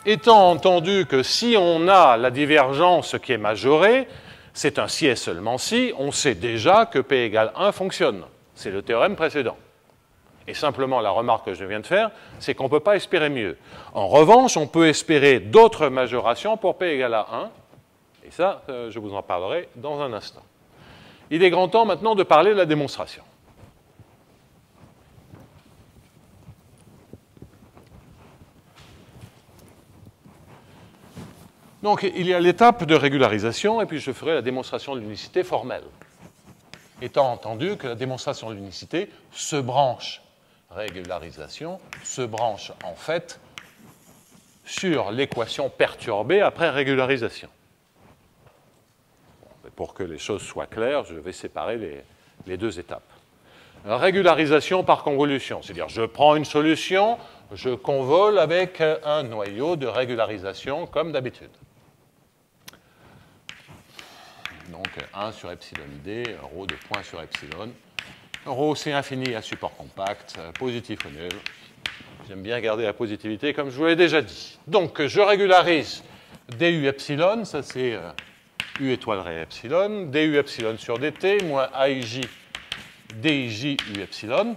étant entendu que si on a la divergence qui est majorée, c'est un si et seulement si, on sait déjà que P égale 1 fonctionne. C'est le théorème précédent. Et simplement, la remarque que je viens de faire, c'est qu'on ne peut pas espérer mieux. En revanche, on peut espérer d'autres majorations pour P égale à 1. Et ça, je vous en parlerai dans un instant. Il est grand temps maintenant de parler de la démonstration. Donc, il y a l'étape de régularisation, et puis je ferai la démonstration de l'unicité formelle. Étant entendu que la démonstration de l'unicité se branche, régularisation, se branche en fait sur l'équation perturbée après régularisation. Pour que les choses soient claires, je vais séparer les deux étapes. Régularisation par convolution, c'est-à-dire je prends une solution, je convole avec un noyau de régularisation comme d'habitude. Donc 1 sur epsilon d, ρ de point sur epsilon. Ρ, c'est infini à support compact, positif ou nul. J'aime bien garder la positivité, comme je vous l'ai déjà dit. Donc, je régularise du epsilon, ça c'est u étoile ré epsilon, du epsilon sur dt, moins aij dij u epsilon.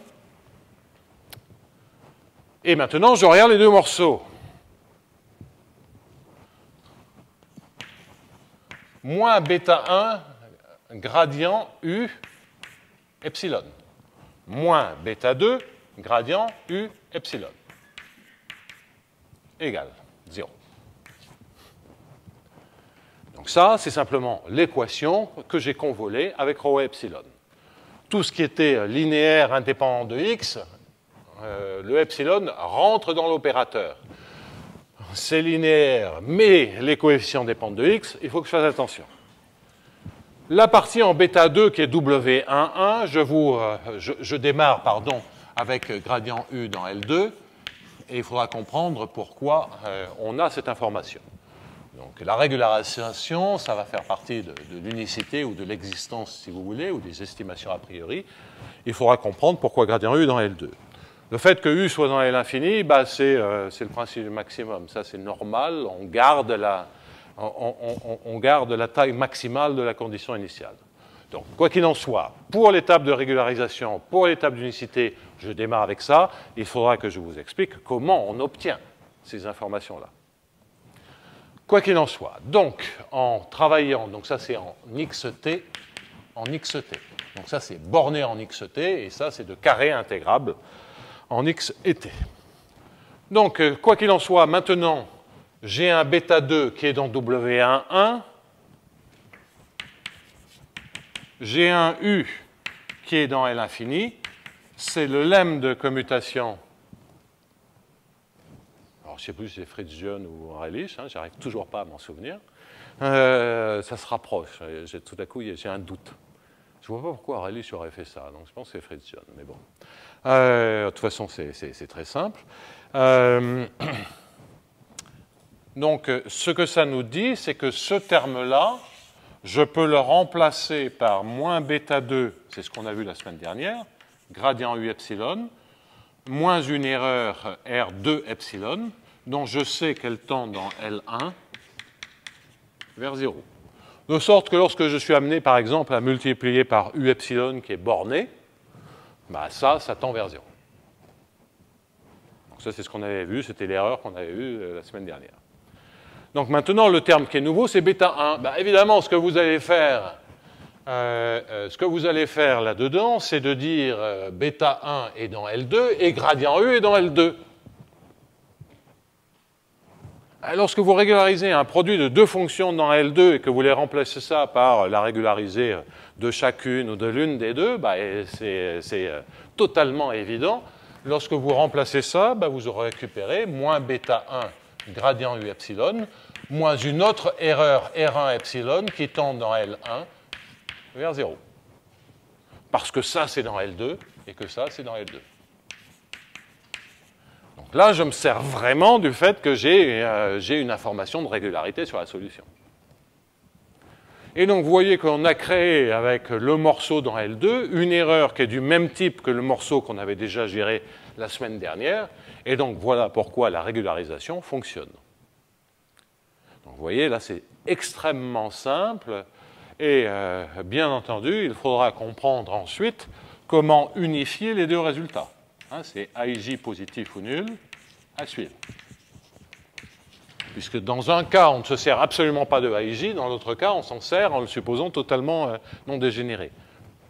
Et maintenant, je regarde les deux morceaux. Moins bêta 1, gradient u epsilon. Moins bêta 2, gradient u epsilon. Égal 0. Donc ça, c'est simplement l'équation que j'ai convolée avec ρ epsilon. Tout ce qui était linéaire indépendant de x, le epsilon rentre dans l'opérateur. C'est linéaire, mais les coefficients dépendent de x, il faut que je fasse attention. La partie en bêta 2 qui est W11, je démarre avec gradient U dans L2, et il faudra comprendre pourquoi on a cette information. Donc la régularisation, ça va faire partie de l'unicité ou de l'existence, si vous voulez, ou des estimations a priori. Il faudra comprendre pourquoi gradient U dans L2. Le fait que U soit dans L infini, bah, c'est le principe du maximum. Ça, c'est normal. On garde la taille maximale de la condition initiale. Donc, quoi qu'il en soit, pour l'étape de régularisation, pour l'étape d'unicité, je démarre avec ça. Il faudra que je vous explique comment on obtient ces informations-là. Quoi qu'il en soit, donc, en travaillant, donc ça c'est en xt, donc ça c'est borné en xt, et ça c'est de carré intégrable en x et t. Donc, quoi qu'il en soit, maintenant, j'ai un bêta 2 qui est dans W11, j'ai un U qui est dans L infini, c'est le lemme de commutation. Alors, je ne sais plus si c'est Fridtjohn ou Reilly, hein, j'arrive toujours pas à m'en souvenir. Ça se rapproche, tout à coup j'ai un doute. Je ne vois pas pourquoi Reilly aurait fait ça, donc je pense que c'est Fridtjohn, mais bon. De toute façon, c'est très simple. Donc, ce que ça nous dit, c'est que ce terme-là, je peux le remplacer par moins bêta 2, c'est ce qu'on a vu la semaine dernière, gradient U epsilon, moins une erreur R2 epsilon, dont je sais qu'elle tend dans L1 vers 0. De sorte que lorsque je suis amené, par exemple, à multiplier par U epsilon qui est borné, bah ça tend vers 0. Donc ça, c'est ce qu'on avait vu, c'était l'erreur qu'on avait eue la semaine dernière. Donc maintenant, le terme qui est nouveau, c'est bêta 1. Bah, évidemment, ce que vous allez faire là-dedans, c'est de dire bêta 1 est dans L2 et gradient U est dans L2. Lorsque vous régularisez un produit de deux fonctions dans L2 et que vous les remplacez ça par la régulariser de chacune ou de l'une des deux, bah, c'est totalement évident. Lorsque vous remplacez ça, bah, vous aurez récupéré moins bêta 1 gradient U epsilon, moins une autre erreur R1 epsilon qui tend dans L1 vers 0. Parce que ça, c'est dans L2 et que ça, c'est dans L2. Donc là, je me sers vraiment du fait que j'ai une information de régularité sur la solution. Et donc, vous voyez qu'on a créé avec le morceau dans L2 une erreur qui est du même type que le morceau qu'on avait déjà géré la semaine dernière. Et donc, voilà pourquoi la régularisation fonctionne. Donc, vous voyez, là, c'est extrêmement simple. Et bien entendu, il faudra comprendre ensuite comment unifier les deux résultats. Hein, c'est AIJ positif ou nul à suivre. Puisque dans un cas, on ne se sert absolument pas de AIJ, dans l'autre cas, on s'en sert en le supposant totalement non dégénéré.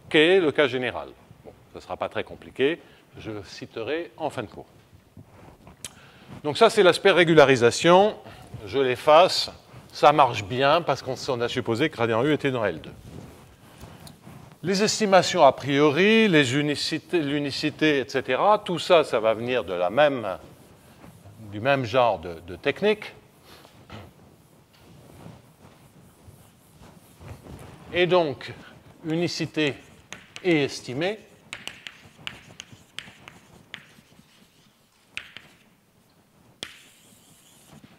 Quel est le cas général? Bon, ce ne sera pas très compliqué, je le citerai en fin de cours. Donc ça, c'est l'aspect régularisation. Je l'efface. Ça marche bien parce qu'on a supposé que gradient U était dans L2. Les estimations a priori, l'unicité, etc., tout ça, ça va venir de du même genre de technique. Et donc, unicité et estimée.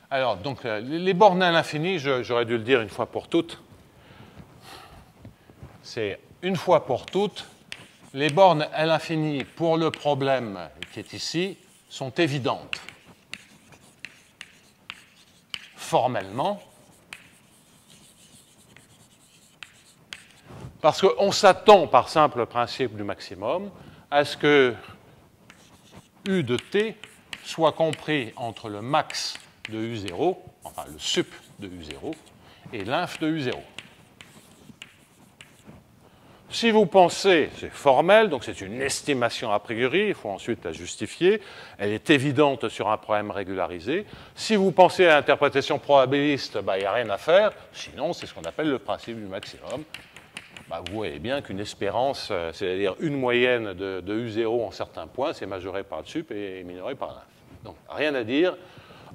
Alors, donc, les bornes à l'infini, j'aurais dû le dire une fois pour toutes. C'est une fois pour toutes, les bornes à l'infini pour le problème qui est ici sont évidentes. Formellement, parce qu'on s'attend, par simple principe du maximum, à ce que U de t soit compris entre le max de U0, enfin le sup de U0, et l'inf de U0. Si vous pensez, c'est formel, donc c'est une estimation a priori, il faut ensuite la justifier, elle est évidente sur un problème régularisé. Si vous pensez à l'interprétation probabiliste, il n'y a rien à faire, sinon c'est ce qu'on appelle le principe du maximum. Vous voyez bien qu'une espérance, c'est-à-dire une moyenne de U0 en certains points, c'est majoré par le sup et minoré par l'inf. Donc rien à dire,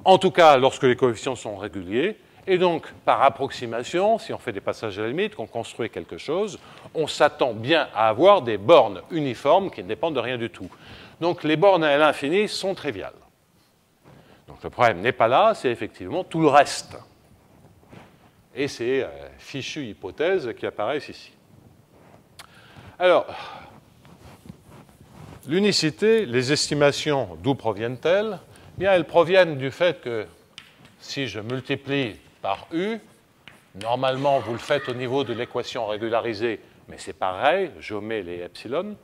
en tout cas lorsque les coefficients sont réguliers. Et donc, par approximation, si on fait des passages à la limite, qu'on construit quelque chose, on s'attend bien à avoir des bornes uniformes qui ne dépendent de rien du tout. Donc, les bornes à l'infini sont triviales. Donc, le problème n'est pas là, c'est effectivement tout le reste. Et ces fichues hypothèses qui apparaissent ici. Alors, l'unicité, les estimations, d'où proviennent-elles? Bien, elles proviennent du fait que si je multiplie par U, normalement, vous le faites au niveau de l'équation régularisée, mais c'est pareil, j'omets les epsilon.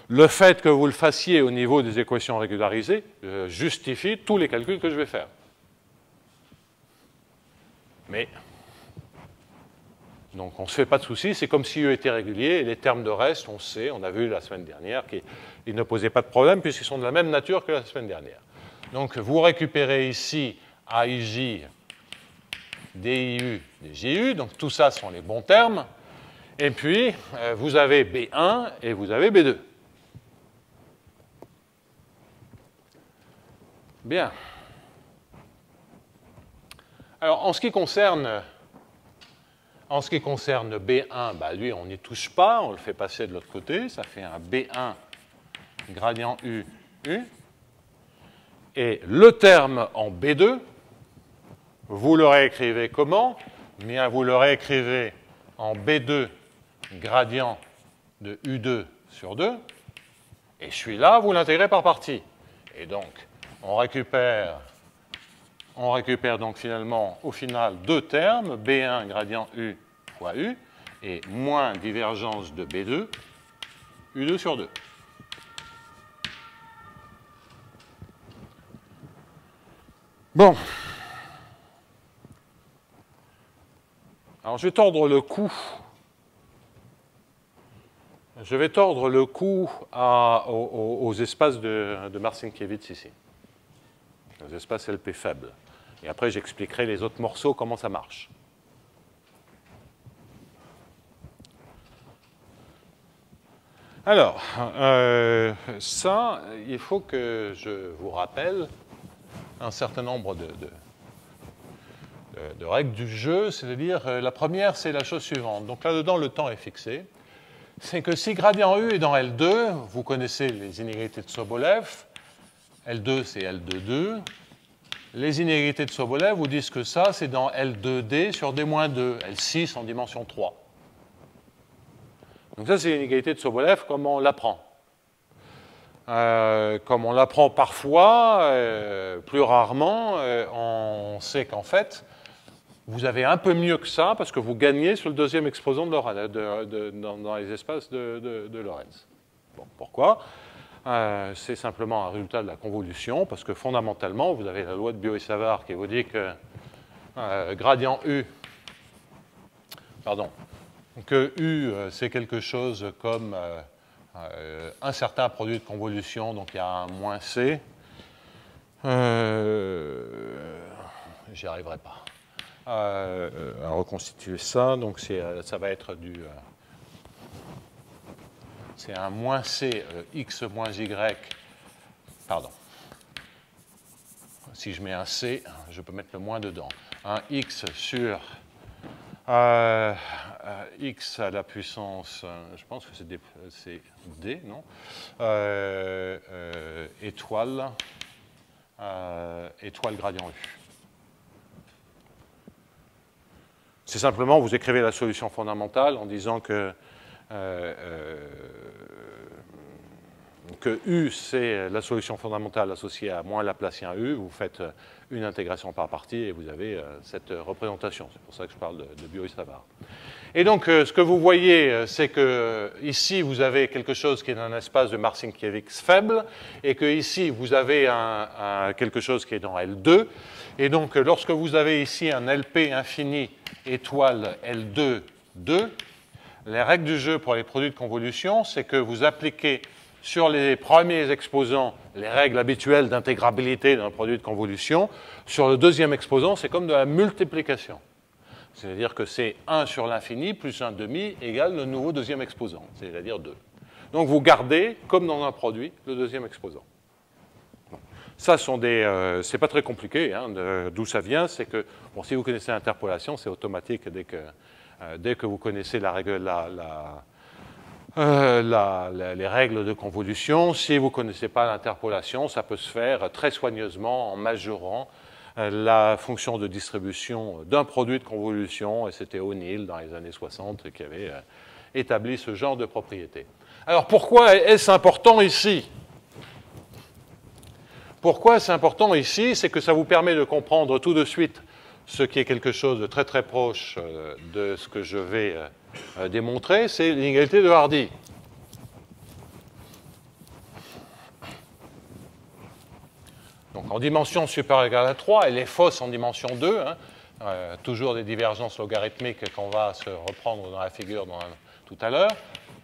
Le fait que vous le fassiez au niveau des équations régularisées justifie tous les calculs que je vais faire. Mais, donc on ne se fait pas de soucis, c'est comme si U était régulier, et les termes de reste, on sait, on a vu la semaine dernière qu'ils ne posaient pas de problème puisqu'ils sont de la même nature que la semaine dernière. Donc vous récupérez ici AIJ, DIU, DJU, donc tout ça sont les bons termes. Et puis, vous avez B1 et vous avez B2. Bien. Alors, en ce qui concerne B1, lui, on n'y touche pas, on le fait passer de l'autre côté, ça fait un B1 gradient U, U. Et le terme en B2, vous le réécrivez comment? Bien, vous le réécrivez en B2 gradient de U2 sur 2. Et celui-là, vous l'intégrez par partie. Et donc, on récupère donc finalement, au final, deux termes, B1 gradient U fois U, et moins divergence de B2, U2 sur 2. Bon. Alors, je vais tordre le cou. Je vais tordre le cou aux espaces de Marcinkiewicz ici. Aux espaces LP faibles. Et après, j'expliquerai les autres morceaux, comment ça marche. Alors, ça, il faut que je vous rappelle un certain nombre de règles du jeu, c'est-à-dire la première, c'est la chose suivante. Donc là-dedans, le temps est fixé. C'est que si gradient U est dans L2, vous connaissez les inégalités de Sobolev, L2 c'est L2,2. Les inégalités de Sobolev vous disent que ça, c'est dans L2D sur D-2, L6 en dimension 3. Donc ça, c'est l'inégalité de Sobolev comme on l'apprend. Comme on l'apprend parfois, plus rarement, on sait qu'en fait, Vous avez un peu mieux que ça parce que vous gagnez sur le deuxième exposant dans les espaces de Lorentz. Bon, pourquoi? C'est simplement un résultat de la convolution parce que fondamentalement, vous avez la loi de Biot et-Savart qui vous dit que gradient U, pardon, que U, c'est quelque chose comme un certain produit de convolution, donc il y a un moins C. J'y arriverai pas à reconstituer ça, donc ça va être c'est un moins C, X moins Y, pardon. Si je mets un C, je peux mettre le moins dedans. Un X sur X à la puissance, je pense que c'est D, non? Étoile gradient U. C'est simplement, vous écrivez la solution fondamentale en disant que U, c'est la solution fondamentale associée à moins Laplacien U. Vous faites une intégration par partie et vous avez cette représentation. C'est pour ça que je parle de Biot-Savart. Et donc, ce que vous voyez, c'est que ici, vous avez quelque chose qui est un espace de Marcinkiewicz faible, et que ici, vous avez quelque chose qui est dans L2. Et donc, lorsque vous avez ici un LP infini étoile L2, 2, les règles du jeu pour les produits de convolution, c'est que vous appliquez sur les premiers exposants les règles habituelles d'intégrabilité d'un produit de convolution. Sur le deuxième exposant, c'est comme de la multiplication. C'est-à-dire que c'est 1 sur l'infini plus 1 demi égale le nouveau deuxième exposant, c'est-à-dire 2. Donc vous gardez, comme dans un produit, le deuxième exposant. Ça sont c'est pas très compliqué, hein, d'où ça vient, c'est que, bon, si vous connaissez l'interpolation, c'est automatique dès que vous connaissez les règles de convolution. Si vous ne connaissez pas l'interpolation, ça peut se faire très soigneusement en majorant la fonction de distribution d'un produit de convolution, et c'était O'Neill dans les années 60 qui avait établi ce genre de propriété. Alors pourquoi est-ce important ici? Pourquoi c'est important ici? C'est que ça vous permet de comprendre tout de suite ce qui est quelque chose de très très proche de ce que je vais démontrer, c'est l'inégalité de Hardy. Donc en dimension supérieure ou égale à 3, elle est fausse en dimension 2, hein, toujours des divergences logarithmiques qu'on va se reprendre dans la figure tout à l'heure,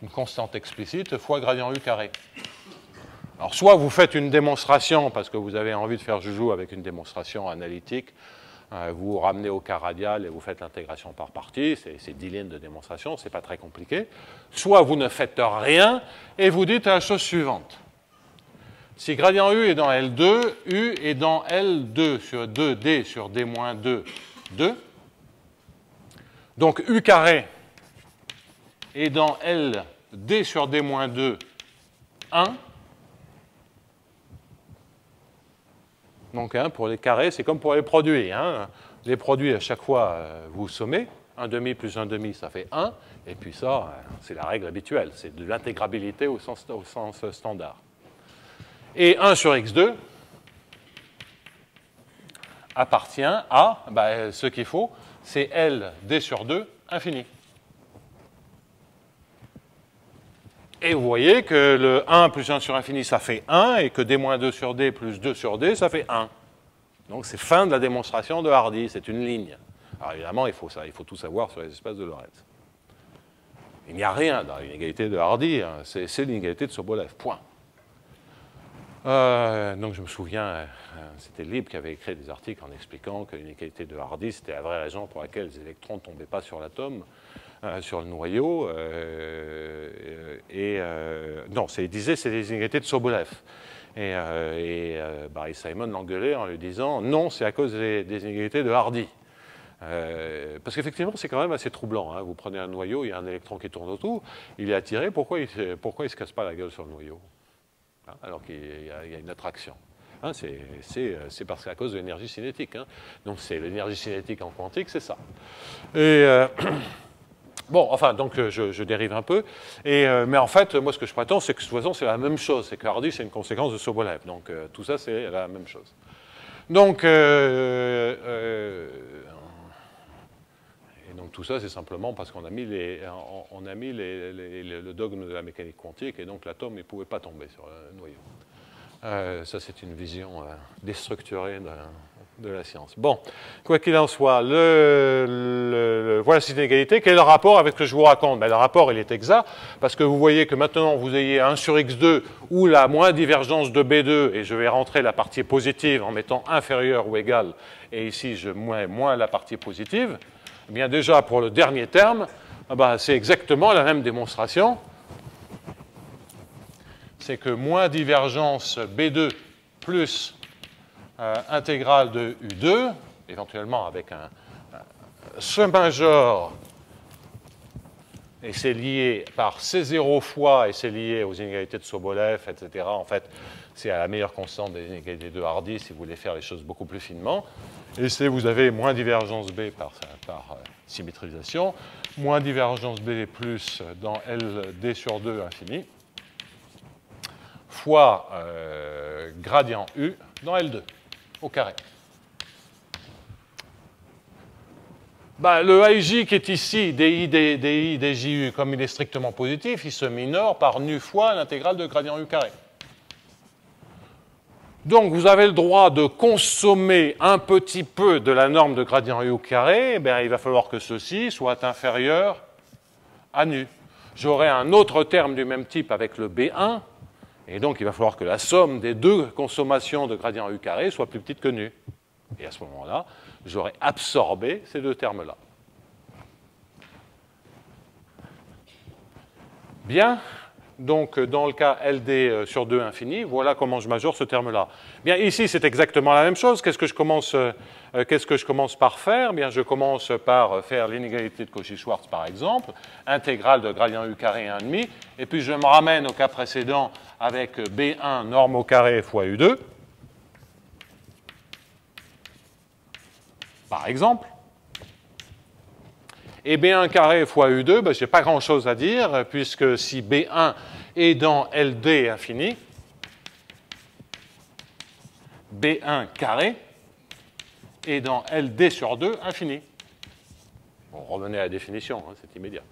une constante explicite fois gradient U carré. Alors soit vous faites une démonstration parce que vous avez envie de faire joujou avec une démonstration analytique, vous vous ramenez au cas radial et vous faites l'intégration par partie, c'est 10 lignes de démonstration, c'est pas très compliqué. Soit vous ne faites rien et vous dites la chose suivante. Si gradient U est dans L2, U est dans L2 sur 2D sur D moins 2, 2. Donc U carré est dans L, D sur D moins 2, 1. Donc pour les carrés, c'est comme pour les produits. Hein. Les produits, à chaque fois, vous sommez. 1 demi plus 1 demi, ça fait 1. Et puis ça, c'est la règle habituelle. C'est de l'intégrabilité au sens standard. Et 1 sur x2 appartient à, ce qu'il faut, c'est L d sur 2 infini. Et vous voyez que le 1 plus 1 sur infini, ça fait 1, et que d moins 2 sur d plus 2 sur d, ça fait 1. Donc c'est fin de la démonstration de Hardy, c'est une ligne. Alors évidemment, il faut tout savoir sur les espaces de Lorentz. Il n'y a rien dans l'inégalité de Hardy, hein, c'est l'inégalité de Sobolev, point. Donc je me souviens, c'était Lieb qui avait écrit des articles en expliquant que l'inégalité de Hardy, c'était la vraie raison pour laquelle les électrons ne tombaient pas sur l'atome, sur le noyau. Non, il disait que c'est les inégalités de Sobolev. Et Barry Simon l'engueulait en lui disant non, c'est à cause des inégalités de Hardy. Parce qu'effectivement, c'est quand même assez troublant. Hein. Vous prenez un noyau, il y a un électron qui tourne autour, il est attiré, pourquoi il ne se casse pas la gueule sur le noyau? Alors qu'il y a une attraction. Hein, c'est parce qu'à cause de l'énergie cinétique. Hein. Donc c'est l'énergie cinétique en quantique, c'est ça. Et bon, enfin, donc je dérive un peu. Mais en fait, moi, ce que je prétends, c'est que de toute façon, c'est la même chose. C'est que Hardy, c'est une conséquence de Sobolev. Donc tout ça, c'est la même chose. Donc Donc tout ça, c'est simplement parce qu'on a mis, le dogme de la mécanique quantique, et donc l'atome ne pouvait pas tomber sur le noyau. Ça, c'est une vision déstructurée de la science. Bon, quoi qu'il en soit, voilà cette inégalité. Quel est le rapport avec ce que je vous raconte? Le rapport, il est exact, parce que vous voyez que maintenant, vous ayez 1 sur x2 ou la moins divergence de B2, et je vais rentrer la partie positive en mettant inférieur ou égal, et ici, je mets moins la partie positive. Eh bien, déjà, pour le dernier terme, c'est exactement la même démonstration. C'est que moins divergence B2 plus intégrale de U2, éventuellement avec ce major, et c'est lié par C0 fois, et c'est lié aux inégalités de Sobolev, etc. En fait, c'est à la meilleure constante des inégalités de Hardy, si vous voulez faire les choses beaucoup plus finement. Et c'est, vous avez moins divergence B par symétrisation, moins divergence B plus dans LD sur 2 infini, fois gradient U dans L2, au carré. Le IJ qui est ici, DI, DJU, comme il est strictement positif, il se minore par nu fois l'intégrale de gradient U carré. Donc, vous avez le droit de consommer un petit peu de la norme de gradient U carré. Il va falloir que ceci soit inférieur à nu. J'aurai un autre terme du même type avec le B1, et donc il va falloir que la somme des deux consommations de gradient U carré soit plus petite que nu. Et à ce moment-là, j'aurai absorbé ces deux termes-là. Bien. Donc, dans le cas LD sur 2 infini, voilà comment je majore ce terme-là. Bien, ici, c'est exactement la même chose. Qu'est-ce que je commence par faire? Bien, je commence par faire l'inégalité de Cauchy-Schwarz, par exemple, intégrale de gradient U carré 1,5, et puis je me ramène au cas précédent avec B1 norme au carré fois U2, par exemple. Et B1 carré fois U2, je n'ai pas grand-chose à dire, puisque si B1 est dans LD infini, B1 carré est dans LD sur 2 infini. Bon, revenez à la définition, c'est immédiat.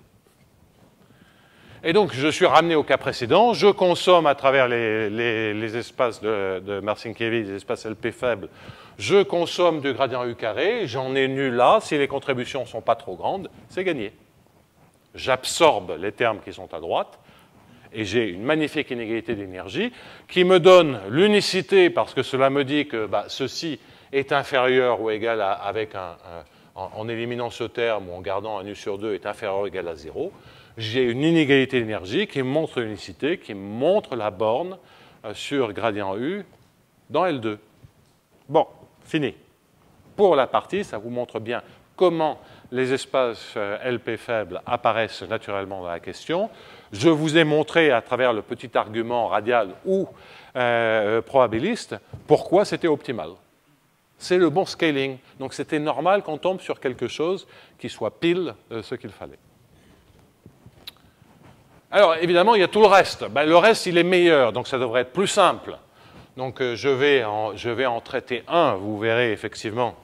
Et donc, je suis ramené au cas précédent, je consomme à travers les espaces de Marcinkiewicz, les espaces LP faibles, je consomme du gradient U carré, j'en ai nu là, si les contributions ne sont pas trop grandes, c'est gagné. J'absorbe les termes qui sont à droite, et j'ai une magnifique inégalité d'énergie qui me donne l'unicité, parce que cela me dit que ceci est inférieur ou égal à, en éliminant ce terme ou en gardant un U sur 2 est inférieur ou égal à 0. J'ai une inégalité d'énergie qui montre l'unicité, qui montre la borne sur gradient U dans L2. Bon, fini. Pour la partie, ça vous montre bien comment les espaces LP faibles apparaissent naturellement dans la question. Je vous ai montré à travers le petit argument radial ou probabiliste pourquoi c'était optimal. C'est le bon scaling. Donc c'était normal qu'on tombe sur quelque chose qui soit pile ce qu'il fallait. Alors évidemment, il y a tout le reste. Le reste, il est meilleur, donc ça devrait être plus simple. Donc je vais en traiter un, vous verrez effectivement.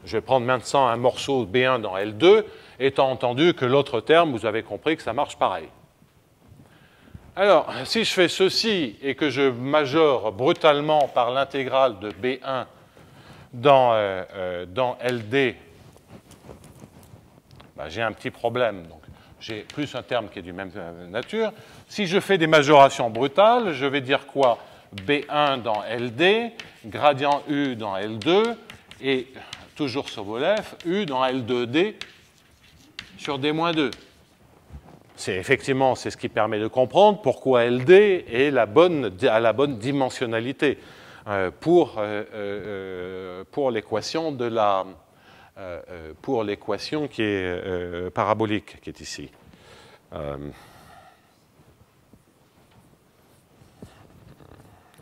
Je vais prendre maintenant un morceau B1 dans L2, étant entendu que l'autre terme, vous avez compris que ça marche pareil. Alors, si je fais ceci et que je majore brutalement par l'intégrale de B1 dans LD, j'ai un petit problème. Donc, j'ai plus un terme qui est du même nature. Si je fais des majorations brutales, je vais dire quoi? B1 dans LD, gradient U dans L2, et toujours Sobolev, U dans L2D sur D-2. C'est effectivement ce qui permet de comprendre pourquoi LD est à la bonne dimensionnalité pour l'équation de la pour l'équation qui est parabolique qui est ici.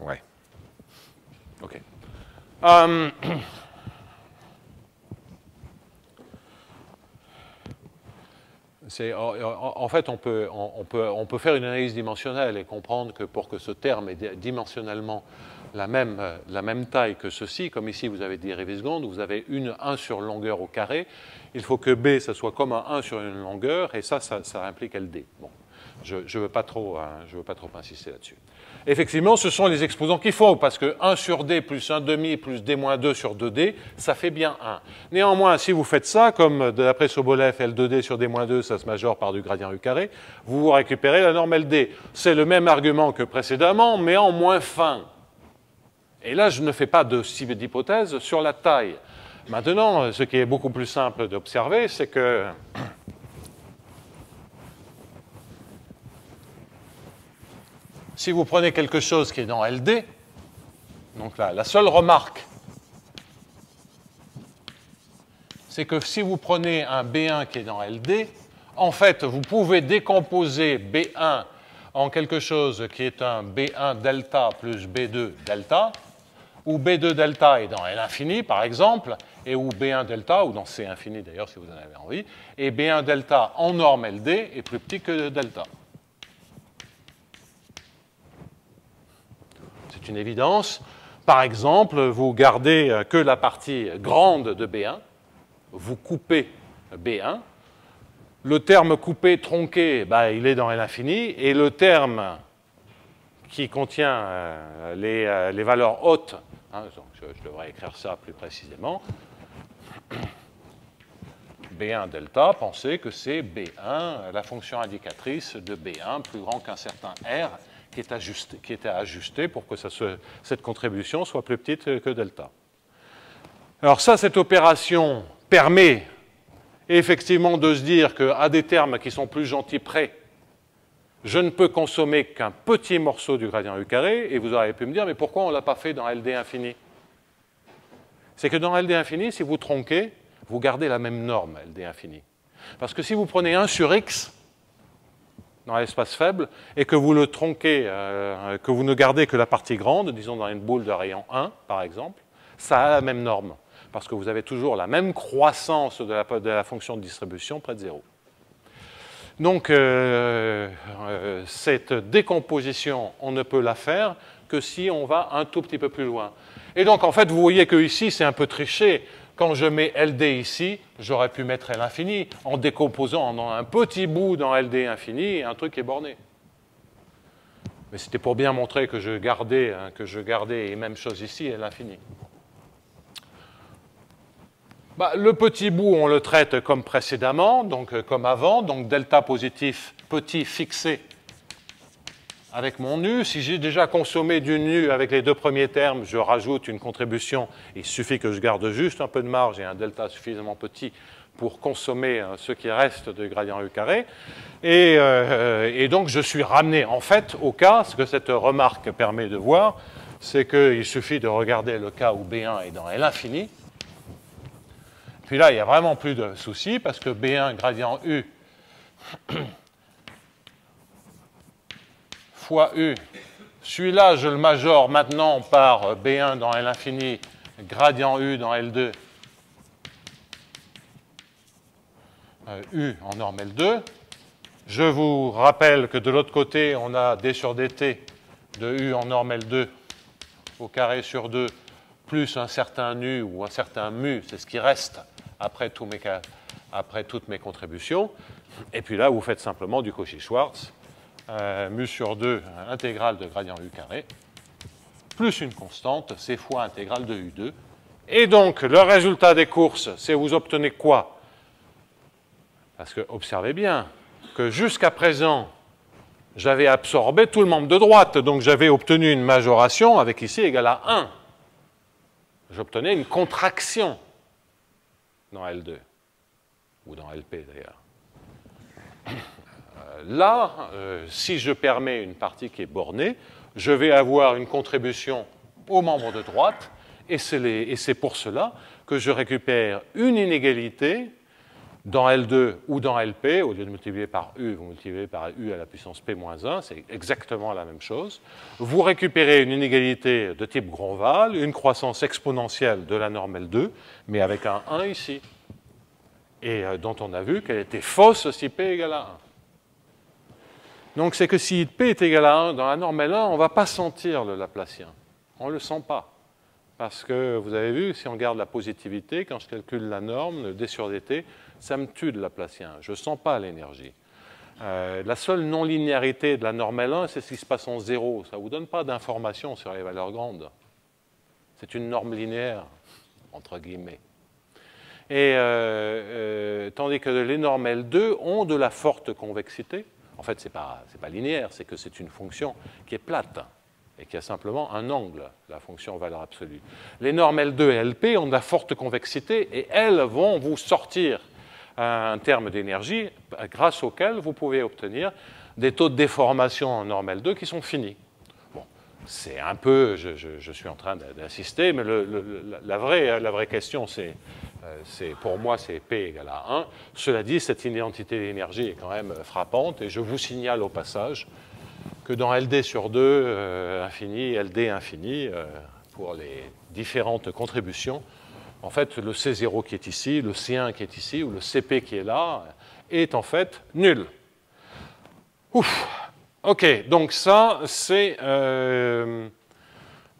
Ouais. OK. En fait, on peut faire une analyse dimensionnelle et comprendre que pour que ce terme ait dimensionnellement la même taille que ceci, comme ici vous avez dérivée seconde, vous avez 1 sur longueur au carré, il faut que B, ça soit comme un 1 sur une longueur, et ça implique LD. Bon, je ne veux pas trop insister là-dessus. Effectivement, ce sont les exposants qu'il faut, parce que 1 sur D plus 1 demi plus D-2 sur 2D, ça fait bien 1. Néanmoins, si vous faites ça, comme d'après Sobolev, L2D sur D-2, ça se majore par du gradient U carré, vous récupérez la norme LD. C'est le même argument que précédemment, mais en moins fin. Et là, je ne fais pas d'hypothèse sur la taille. Maintenant, ce qui est beaucoup plus simple d'observer, c'est que si vous prenez quelque chose qui est dans LD, donc là, la seule remarque, c'est que si vous prenez un B1 qui est dans LD, en fait, vous pouvez décomposer B1 en quelque chose qui est un B1 delta plus B2 delta, où B2 delta est dans L infini, par exemple, et où B1 delta, ou dans C infini d'ailleurs, si vous en avez envie, et B1 delta en norme LD est plus petit que delta. C'est une évidence. Par exemple, vous gardez que la partie grande de B1, vous coupez B1, le terme coupé, tronqué, il est dans L infini, et le terme qui contient les valeurs hautes, donc je devrais écrire ça plus précisément, B1 delta, pensez que c'est B1, la fonction indicatrice de B1 plus grand qu'un certain R, qui était ajusté pour que cette contribution soit plus petite que delta. Alors ça, cette opération permet effectivement de se dire qu'à des termes qui sont plus gentils près, je ne peux consommer qu'un petit morceau du gradient U carré, et vous auriez pu me dire, mais pourquoi on ne l'a pas fait dans LD infini? C'est que dans LD infini, si vous tronquez, vous gardez la même norme, LD infini. Parce que si vous prenez 1 sur X, dans l'espace faible, et que vous le tronquez, que vous ne gardez que la partie grande, disons dans une boule de rayon 1, par exemple, ça a la même norme, parce que vous avez toujours la même croissance de la fonction de distribution près de 0. Donc, cette décomposition, on ne peut la faire que si on va un tout petit peu plus loin. Et donc, en fait, vous voyez que ici, c'est un peu triché. Quand je mets LD ici, j'aurais pu mettre L infini en décomposant en un petit bout dans LD infini et un truc qui est borné. Mais c'était pour bien montrer que je gardais, et même chose ici, L infini. Le petit bout, on le traite comme précédemment, donc comme avant, donc delta positif petit fixé avec mon nu. Si j'ai déjà consommé du nu avec les deux premiers termes, je rajoute une contribution. Il suffit que je garde juste un peu de marge et un delta suffisamment petit pour consommer ce qui reste du gradient U carré. Et donc, je suis ramené, en fait, au cas, ce que cette remarque permet de voir, c'est qu'il suffit de regarder le cas où B1 est dans L infini. Puis là, il n'y a vraiment plus de souci, parce que B1 gradient U fois U, celui-là, je le majore maintenant par B1 dans L infini, gradient U dans L2, U en norme L2. Je vous rappelle que de l'autre côté, on a D sur dt de U en norme L2 au carré sur 2, plus un certain nu ou un certain mu, c'est ce qui reste après toutes mes contributions. Et puis là, vous faites simplement du Cauchy-Schwarz, mu sur 2, intégrale de gradient U carré, plus une constante, c'est fois intégrale de U2. Et donc, le résultat des courses, c'est vous obtenez quoi? Parce que, observez bien, que jusqu'à présent, j'avais absorbé tout le membre de droite, donc j'avais obtenu une majoration avec ici égale à 1. J'obtenais une contraction dans L2, ou dans LP d'ailleurs. Là, si je permets une partie qui est bornée, je vais avoir une contribution aux membres de droite, et c'est pour cela que je récupère une inégalité dans L2 ou dans LP. Au lieu de multiplier par U, vous multipliez par U à la puissance P-1, c'est exactement la même chose. Vous récupérez une inégalité de type Gromval, une croissance exponentielle de la norme L2, mais avec un 1 ici. et dont on a vu qu'elle était fausse si P égale à 1. Donc c'est que si P est égal à 1 dans la norme L1, on ne va pas sentir le Laplacien. On ne le sent pas. Parce que vous avez vu, si on garde la positivité, quand je calcule la norme, le d sur dt, ça me tue le Laplacien. Je ne sens pas l'énergie. La seule non-linéarité de la norme L1, c'est ce qui se passe en zéro. Ça ne vous donne pas d'informations sur les valeurs grandes. C'est une norme linéaire, entre guillemets. Et tandis que les normes L2 ont de la forte convexité. En fait, ce n'est pas linéaire, c'est que c'est une fonction qui est plate et qui a simplement un angle, la fonction valeur absolue. Les normes L2 et LP ont de la forte convexité et elles vont vous sortir un terme d'énergie grâce auquel vous pouvez obtenir des taux de déformation en norme L2 qui sont finis. Bon, c'est un peu, je suis en train d'insister, mais la vraie question, pour moi, c'est P égale à 1. Cela dit, cette identité d'énergie est quand même frappante et je vous signale au passage que dans LD sur 2 infini, LD infini, pour les différentes contributions, en fait, le C0 qui est ici, le C1 qui est ici, ou le CP qui est là, est en fait nul. Ouf. OK, donc ça, c'est... je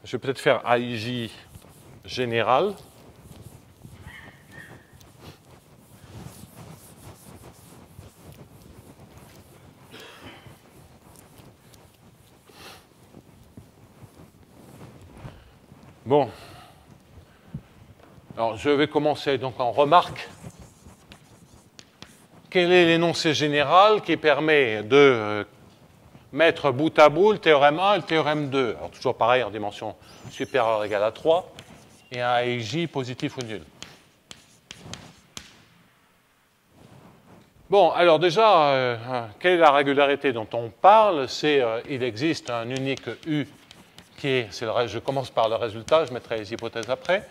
vais peut-être faire AIJ général. Bon, alors je vais commencer donc en remarque. Quel est l'énoncé général qui permet de mettre bout à bout le théorème 1 et le théorème 2? Alors toujours pareil en dimension supérieure ou égale à 3 et un AIJ positif ou nul. Bon, alors déjà, quelle est la régularité dont on parle? C'est il existe un unique U qui est, je commence par le résultat, je mettrai les hypothèses après.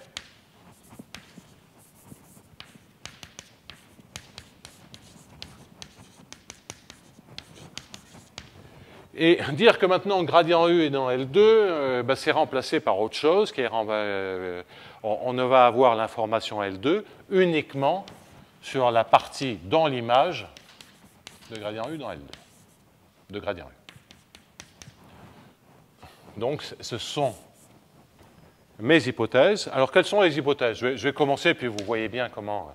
Et dire que maintenant gradient U est dans L2, c'est remplacé par autre chose, on ne va avoir l'information L2 uniquement sur la partie dans l'image de gradient U dans L2, de gradient U. Donc, ce sont mes hypothèses. Alors, quelles sont les hypothèses? Je vais commencer, puis vous voyez bien comment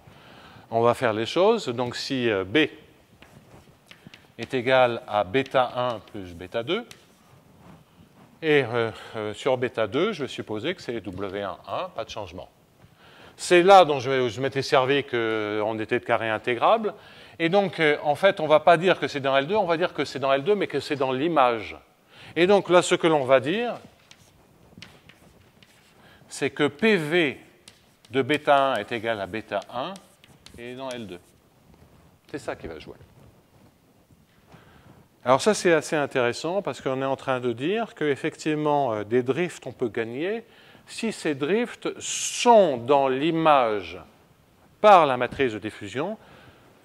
on va faire les choses. Donc, si B est égal à bêta 1 plus bêta 2, et sur bêta 2, je vais supposer que c'est W1, 1, pas de changement. C'est là dont je m'étais servi qu'on était de carré intégrable. Et donc, en fait, on ne va pas dire que c'est dans L2, on va dire que c'est dans L2, mais que c'est dans l'image. Et donc là, ce que l'on va dire, c'est que PV de bêta 1 est égal à bêta 1 et dans L2. C'est ça qui va jouer. Alors ça, c'est assez intéressant parce qu'on est en train de dire qu'effectivement, des drifts, on peut gagner si ces drifts sont dans l'image par la matrice de diffusion.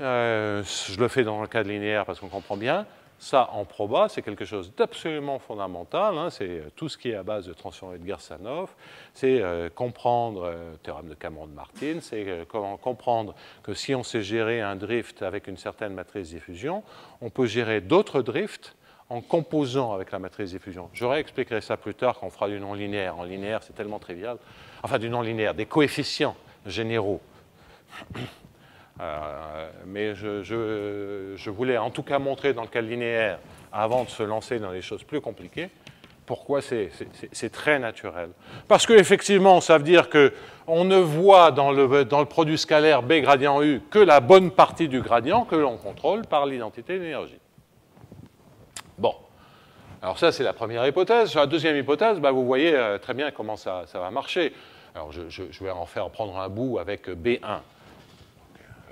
Je le fais dans le cas de linéaire parce qu'on comprend bien. Ça, en proba, c'est quelque chose d'absolument fondamental. Hein, c'est tout ce qui est à base de transform Edgar-Sanov. C'est comprendre le théorème de Cameron-Martin. C'est comprendre que si on sait gérer un drift avec une certaine matrice de diffusion, on peut gérer d'autres drifts en composant avec la matrice de diffusion. Je réexpliquerai ça plus tard quand on fera du non-linéaire. En linéaire, c'est tellement trivial. Enfin, du non-linéaire, des coefficients généraux. Mais je voulais en tout cas montrer dans le cas linéaire, avant de se lancer dans les choses plus compliquées, pourquoi c'est très naturel. Parce qu'effectivement, ça veut dire qu'on ne voit dans le produit scalaire B gradient U que la bonne partie du gradient que l'on contrôle par l'identité d'énergie. Bon, alors ça c'est la première hypothèse. Sur la deuxième hypothèse, vous voyez très bien comment ça va marcher. Alors je vais prendre un bout avec B1.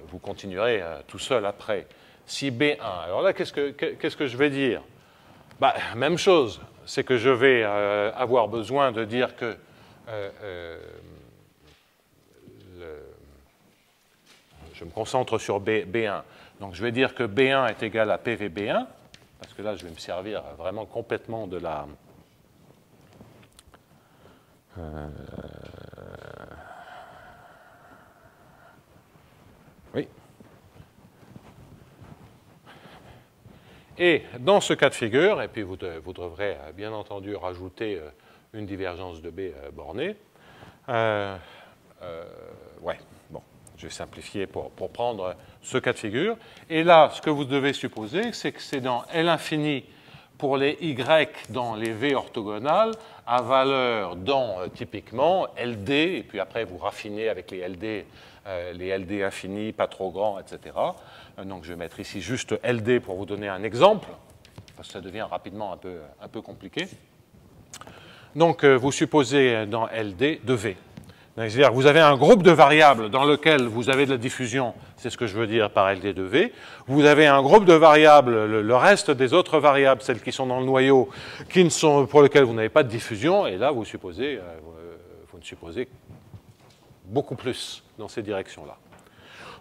Vous continuerez tout seul après. Si B1, alors là, qu'est-ce que je vais dire? Même chose, c'est que je vais avoir besoin de dire que je me concentre sur B1. Donc je vais dire que B1 est égal à PVB1, parce que là, je vais me servir vraiment complètement de la... Oui. Et dans ce cas de figure, et puis vous devrez bien entendu rajouter une divergence de B bornée. Ouais, bon, je vais simplifier pour prendre ce cas de figure. Et là, ce que vous devez supposer, c'est que c'est dans L infini pour les Y dans les V orthogonales à valeur dans, typiquement, LD, et puis après vous raffinez avec les LD infinis, pas trop grands, etc. Donc je vais mettre ici juste LD pour vous donner un exemple, parce que ça devient rapidement un peu compliqué. Donc vous supposez dans LD de V. C'est-à-dire que vous avez un groupe de variables dans lequel vous avez de la diffusion, c'est ce que je veux dire par LD de V. Vous avez un groupe de variables, le reste des autres variables, celles qui sont dans le noyau, pour lesquelles vous n'avez pas de diffusion, et là vous ne supposez beaucoup plus dans ces directions-là.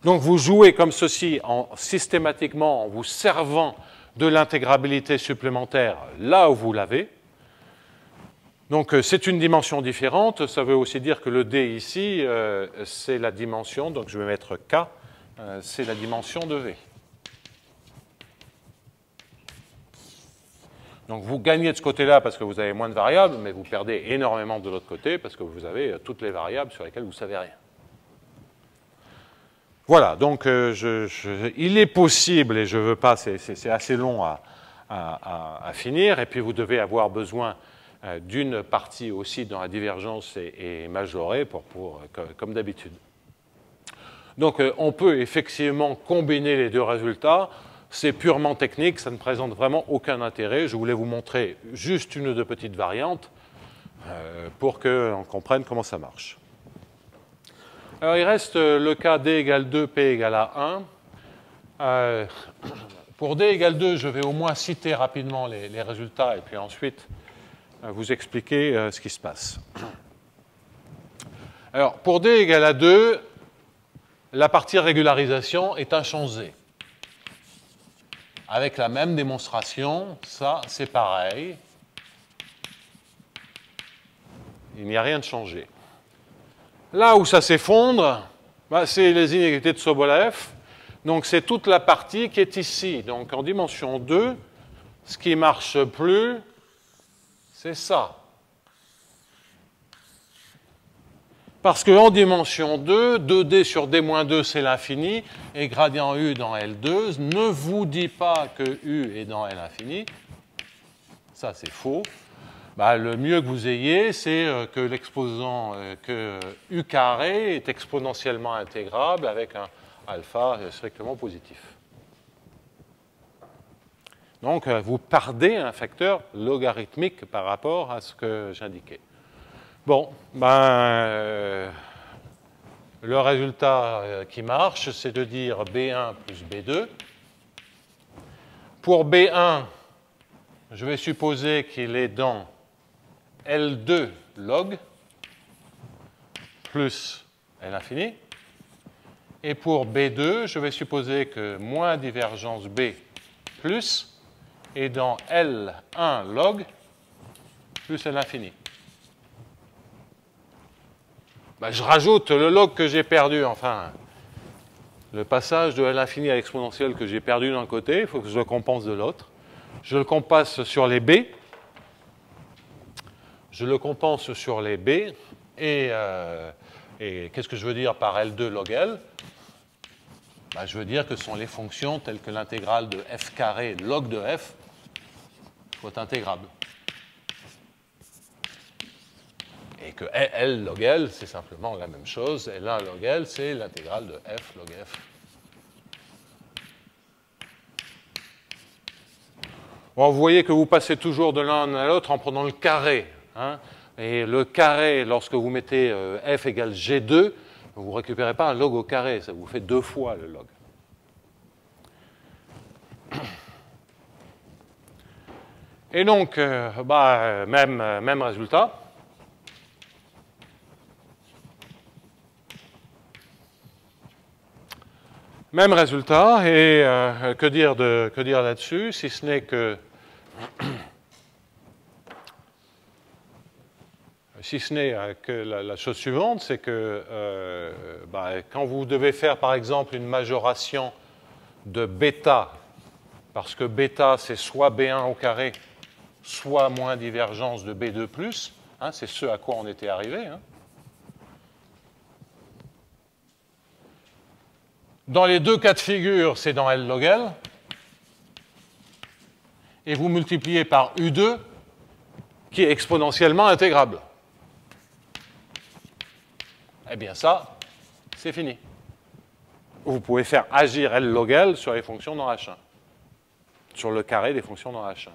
Donc vous jouez comme ceci systématiquement en vous servant de l'intégrabilité supplémentaire là où vous l'avez. Donc c'est une dimension différente, ça veut aussi dire que le D ici, c'est la dimension, donc je vais mettre K, c'est la dimension de V. Donc vous gagnez de ce côté-là parce que vous avez moins de variables, mais vous perdez énormément de l'autre côté parce que vous avez toutes les variables sur lesquelles vous ne savez rien. Voilà, donc il est possible, et je ne veux pas, c'est assez long à finir, et puis vous devez avoir besoin d'une partie aussi dans la divergence et majorée, comme d'habitude. Donc on peut effectivement combiner les deux résultats. C'est purement technique, ça ne présente vraiment aucun intérêt. Je voulais vous montrer juste une ou deux petites variantes pour qu'on comprenne comment ça marche. Alors il reste le cas D égale 2, P égale à 1. Pour D égale 2, je vais au moins citer rapidement les résultats et puis ensuite vous expliquer ce qui se passe. Alors, pour D égale à 2, la partie régularisation est inchangée. Avec la même démonstration, ça, c'est pareil. Il n'y a rien de changé. Là où ça s'effondre, c'est les inégalités de Sobolev. Donc, c'est toute la partie qui est ici. Donc, en dimension 2, ce qui ne marche plus, c'est ça. Parce qu'en dimension 2, 2D sur D-2, c'est l'infini, et gradient U dans L2 ne vous dit pas que U est dans L infini. Ça, c'est faux. Le mieux que vous ayez, c'est que l'exposant, que U carré est exponentiellement intégrable avec un alpha strictement positif. Donc, vous perdez un facteur logarithmique par rapport à ce que j'indiquais. Bon, le résultat qui marche, c'est de dire B1 plus B2. Pour B1, je vais supposer qu'il est dans L2 log plus L infini. Et pour B2, je vais supposer que moins divergence B plus est dans L1 log plus L infini. Je rajoute le log que j'ai perdu, enfin, le passage de L infini à l'exponentielle que j'ai perdu d'un côté, il faut que je le compense de l'autre. Je le compense sur les B. Je le compense sur les B. Et qu'est-ce que je veux dire par L2 log L? Je veux dire que ce sont les fonctions telles que l'intégrale de f carré log de f soit intégrable. Et que L log L, c'est simplement la même chose. L1 log L, c'est l'intégrale de f log f. Bon, vous voyez que vous passez toujours de l'un à l'autre en prenant le carré. Hein, et le carré, lorsque vous mettez f égale G2, vous ne récupérez pas un log au carré, ça vous fait 2 fois le log. Et donc, même résultat. Même résultat, et que dire là-dessus, si ce n'est que la chose suivante, c'est que quand vous devez faire par exemple une majoration de bêta parce que bêta, c'est soit B1 au carré, soit moins divergence de B2+. Hein, c'est ce à quoi on était arrivé. Hein. Dans les deux cas de figure, c'est dans L log L. Et vous multipliez par U2, qui est exponentiellement intégrable. Eh bien ça, c'est fini. Vous pouvez faire agir L log L sur les fonctions dans H1, sur le carré des fonctions dans H1.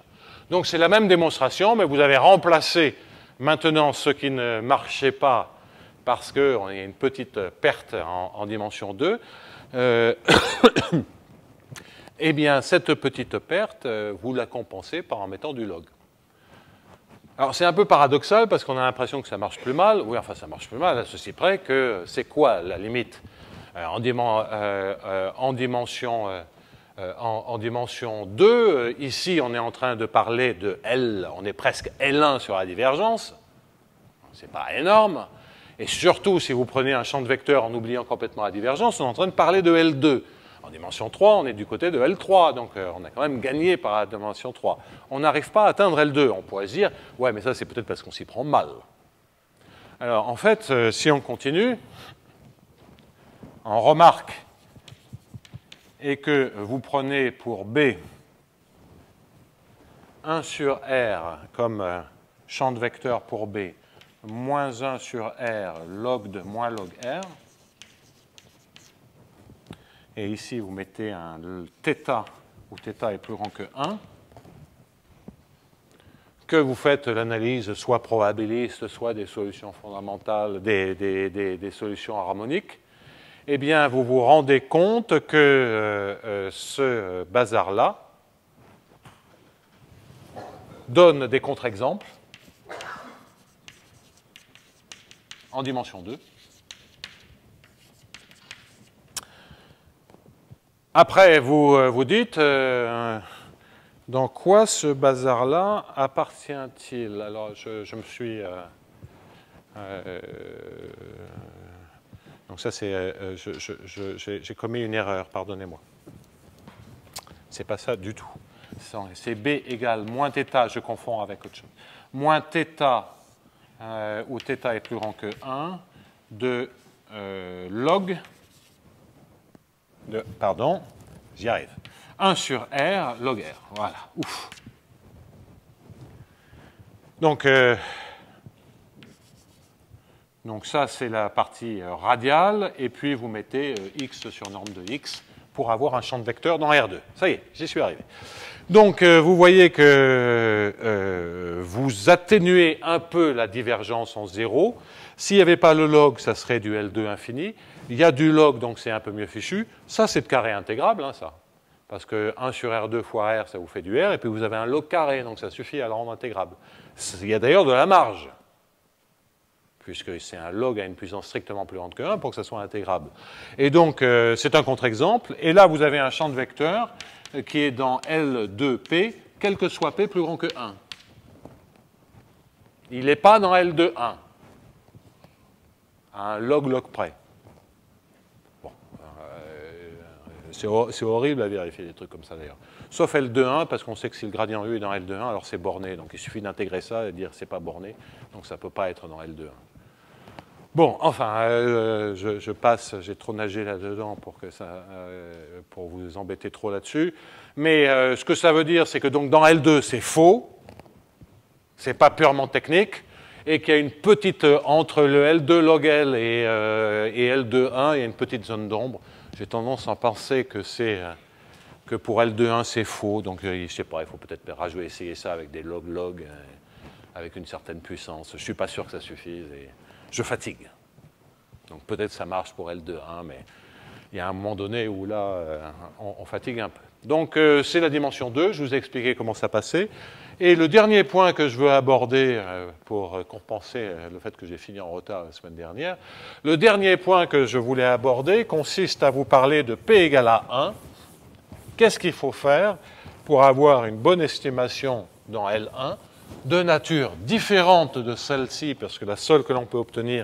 Donc c'est la même démonstration, mais vous avez remplacé maintenant ce qui ne marchait pas parce qu'il y a une petite perte en dimension 2. Eh bien, cette petite perte, vous la compensez par en mettant du log. Alors, c'est un peu paradoxal parce qu'on a l'impression que ça marche plus mal. Oui, enfin, ça marche plus mal à ceci près que c'est quoi la limite en dimension 2, ici, on est en train de parler de L, on est presque L1 sur la divergence. C'est pas énorme. Et surtout, si vous prenez un champ de vecteurs en oubliant complètement la divergence, on est en train de parler de L2. En dimension 3, on est du côté de L3, donc on a quand même gagné par la dimension 3. On n'arrive pas à atteindre L2. On pourrait se dire, ouais, mais ça, c'est peut-être parce qu'on s'y prend mal. Alors, en fait, si on continue, on remarque et que vous prenez pour B 1 sur R comme champ de vecteur pour B, moins 1 sur R log de moins log R. Et ici, vous mettez un θ, où θ est plus grand que 1, que vous faites l'analyse soit probabiliste, soit des solutions fondamentales, des solutions harmoniques, eh bien, vous vous rendez compte que ce bazar-là donne des contre-exemples en dimension 2. Après, vous dites, dans quoi ce bazar-là appartient-il? Alors, je me suis... donc ça, c'est... j'ai commis une erreur, pardonnez-moi. C'est pas ça du tout. C'est B égale moins θ, je confonds avec autre chose. Moins θ, où θ est plus grand que 1, de log... pardon, j'y arrive. 1 sur R, log R. Voilà. Ouf. Donc ça, c'est la partie radiale. Et puis, vous mettez x sur norme de x pour avoir un champ de vecteurs dans R2. Ça y est, j'y suis arrivé. Donc, vous voyez que vous atténuez un peu la divergence en 0. S'il n'y avait pas le log, ça serait du L2 infini. Il y a du log, donc c'est un peu mieux fichu. Ça, c'est de carré intégrable, hein, ça. Parce que 1 sur R2 fois R, ça vous fait du R. Et puis, vous avez un log carré, donc ça suffit à le rendre intégrable. Il y a d'ailleurs de la marge, puisque c'est un log à une puissance strictement plus grande que 1 pour que ça soit intégrable. Et donc, c'est un contre-exemple. Et là, vous avez un champ de vecteurs qui est dans L2P, quel que soit P plus grand que 1. Il n'est pas dans L2,1, à un log près. Bon, c'est horrible à vérifier des trucs comme ça d'ailleurs. Sauf L2,1, parce qu'on sait que si le gradient U est dans L2,1, alors c'est borné. Donc il suffit d'intégrer ça et dire c'est pas borné. Donc ça ne peut pas être dans L2,1. Bon, enfin, je passe, j'ai trop nagé là-dedans pour vous embêter trop là-dessus. Mais ce que ça veut dire, c'est que donc dans L2, c'est faux. C'est pas purement technique. Et qu'il y a une petite, entre le L2 log L et L2,1, il y a une petite zone d'ombre. J'ai tendance à penser que pour L2,1, c'est faux. Donc, je ne sais pas, il faut peut-être essayer ça avec des log-log, avec une certaine puissance. Je ne suis pas sûr que ça suffise. Et je fatigue. Donc, peut-être ça marche pour L2,1, mais il y a un moment donné où là, on fatigue un peu. Donc, c'est la dimension 2. Je vous ai expliqué comment ça passait. Et le dernier point que je veux aborder pour compenser le fait que j'ai fini en retard la semaine dernière, le dernier point que je voulais aborder consiste à vous parler de P égale à 1. Qu'est-ce qu'il faut faire pour avoir une bonne estimation dans L1 de nature différente de celle-ci, parce que la seule que l'on peut obtenir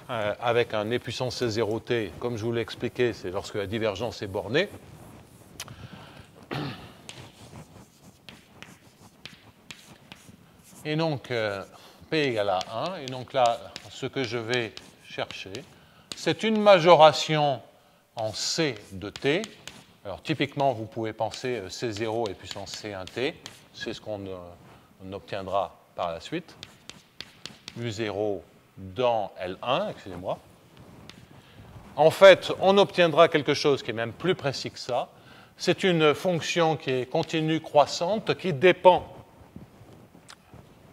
avec un e puissance C0t, comme je vous l'ai expliqué, c'est lorsque la divergence est bornée. Et donc, P égale à 1. Et donc là, ce que je vais chercher, c'est une majoration en C de T. Alors, typiquement, vous pouvez penser C0 et puissance C1T. C'est ce qu'on obtiendra par la suite. U0 dans L1, excusez-moi. En fait, on obtiendra quelque chose qui est même plus précis que ça. C'est une fonction qui est continue croissante, qui dépend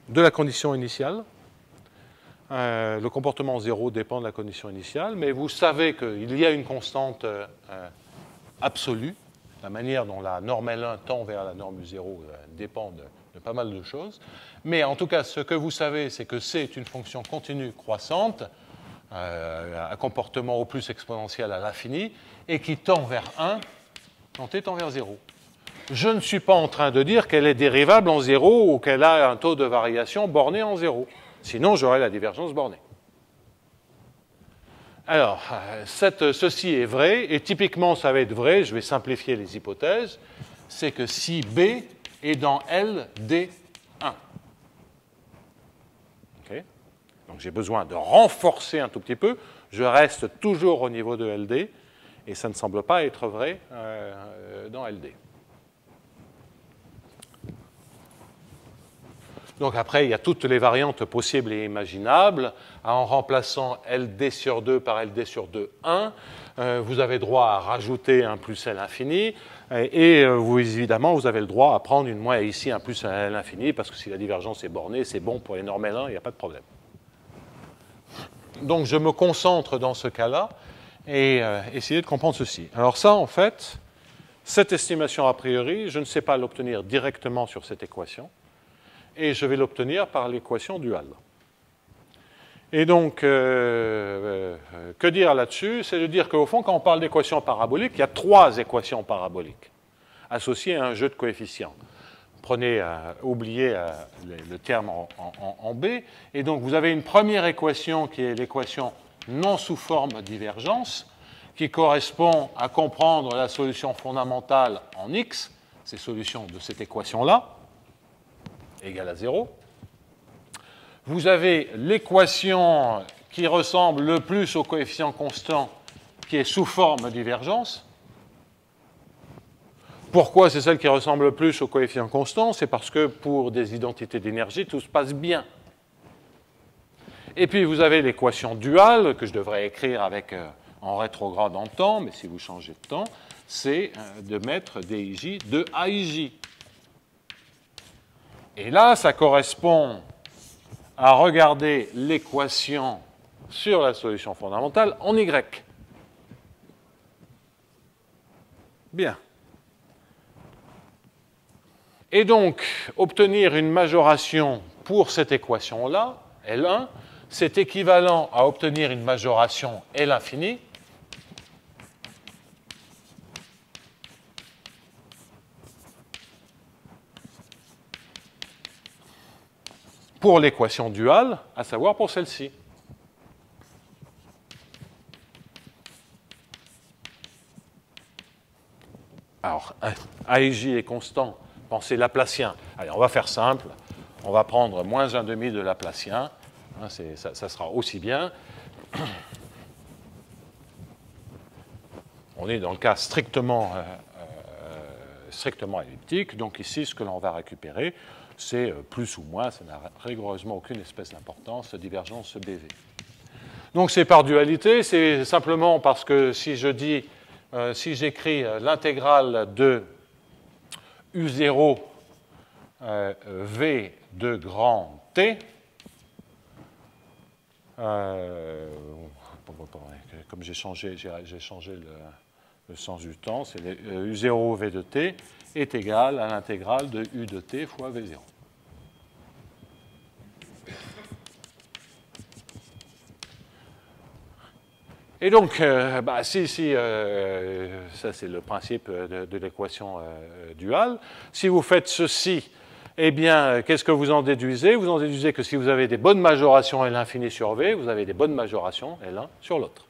de la condition initiale. Le comportement 0 dépend de la condition initiale, mais vous savez qu'il y a une constante absolue. La manière dont la norme L1 tend vers la norme U0 dépend de pas mal de choses. Mais en tout cas, ce que vous savez, c'est que C est une fonction continue croissante, à comportement au plus exponentiel à l'infini, et qui tend vers 1 quand t tend vers 0. Je ne suis pas en train de dire qu'elle est dérivable en 0 ou qu'elle a un taux de variation borné en 0. Sinon, j'aurais la divergence bornée. Alors, ceci est vrai, et typiquement, ça va être vrai, je vais simplifier les hypothèses, c'est que si B est dans LD1. Okay. Donc, j'ai besoin de renforcer un tout petit peu, je reste toujours au niveau de LD, et ça ne semble pas être vrai dans LD. Donc après, il y a toutes les variantes possibles et imaginables. En remplaçant LD sur 2 par LD sur 2, 1, vous avez droit à rajouter un plus L infini. Et évidemment, vous avez le droit à prendre une moins ici un plus L infini, parce que si la divergence est bornée, c'est bon pour les normes L1, il n'y a pas de problème. Donc je me concentre dans ce cas-là et essayer de comprendre ceci. Alors ça, en fait, cette estimation a priori, je ne sais pas l'obtenir directement sur cette équation. Et je vais l'obtenir par l'équation duale. Et donc, que dire là-dessus? C'est de dire qu'au fond, quand on parle d'équations paraboliques, il y a 3 équations paraboliques associées à un jeu de coefficients. Oubliez le terme en B. Et donc, vous avez une première équation qui est l'équation non sous forme divergence, qui correspond à comprendre la solution fondamentale en X, ces solutions de cette équation-là, égale à 0. Vous avez l'équation qui ressemble le plus au coefficient constant, qui est sous forme divergence. Pourquoi c'est celle qui ressemble le plus au coefficient constant? C'est parce que pour des identités d'énergie, tout se passe bien. Et puis vous avez l'équation duale, que je devrais écrire avec, en rétrograde en temps, mais si vous changez de temps, c'est de mettre dij de aij. Et là, ça correspond à regarder l'équation sur la solution fondamentale en Y. Bien. Et donc, obtenir une majoration pour cette équation-là, L1, c'est équivalent à obtenir une majoration L infini pour l'équation duale, à savoir pour celle-ci. Alors, aij est constant, pensez laplacien. Allez, on va faire simple. On va prendre moins 1,5 de laplacien. Hein, ça sera aussi bien. On est dans le cas strictement elliptique. Donc ici, ce que l'on va récupérer, c'est plus ou moins, ça n'a rigoureusement aucune espèce d'importance, divergence BV. Donc c'est par dualité, c'est simplement parce que si je dis, si j'écris l'intégrale de U0 V de grand T, comme j'ai changé le sens du temps, c'est U0 V de T est égal à l'intégrale de U de T fois V0. Et donc, ça c'est le principe de l'équation duale. Si vous faites ceci, eh bien, qu'est-ce que vous en déduisez? Vous en déduisez que si vous avez des bonnes majorations L infini sur V, vous avez des bonnes majorations L1 sur l'autre.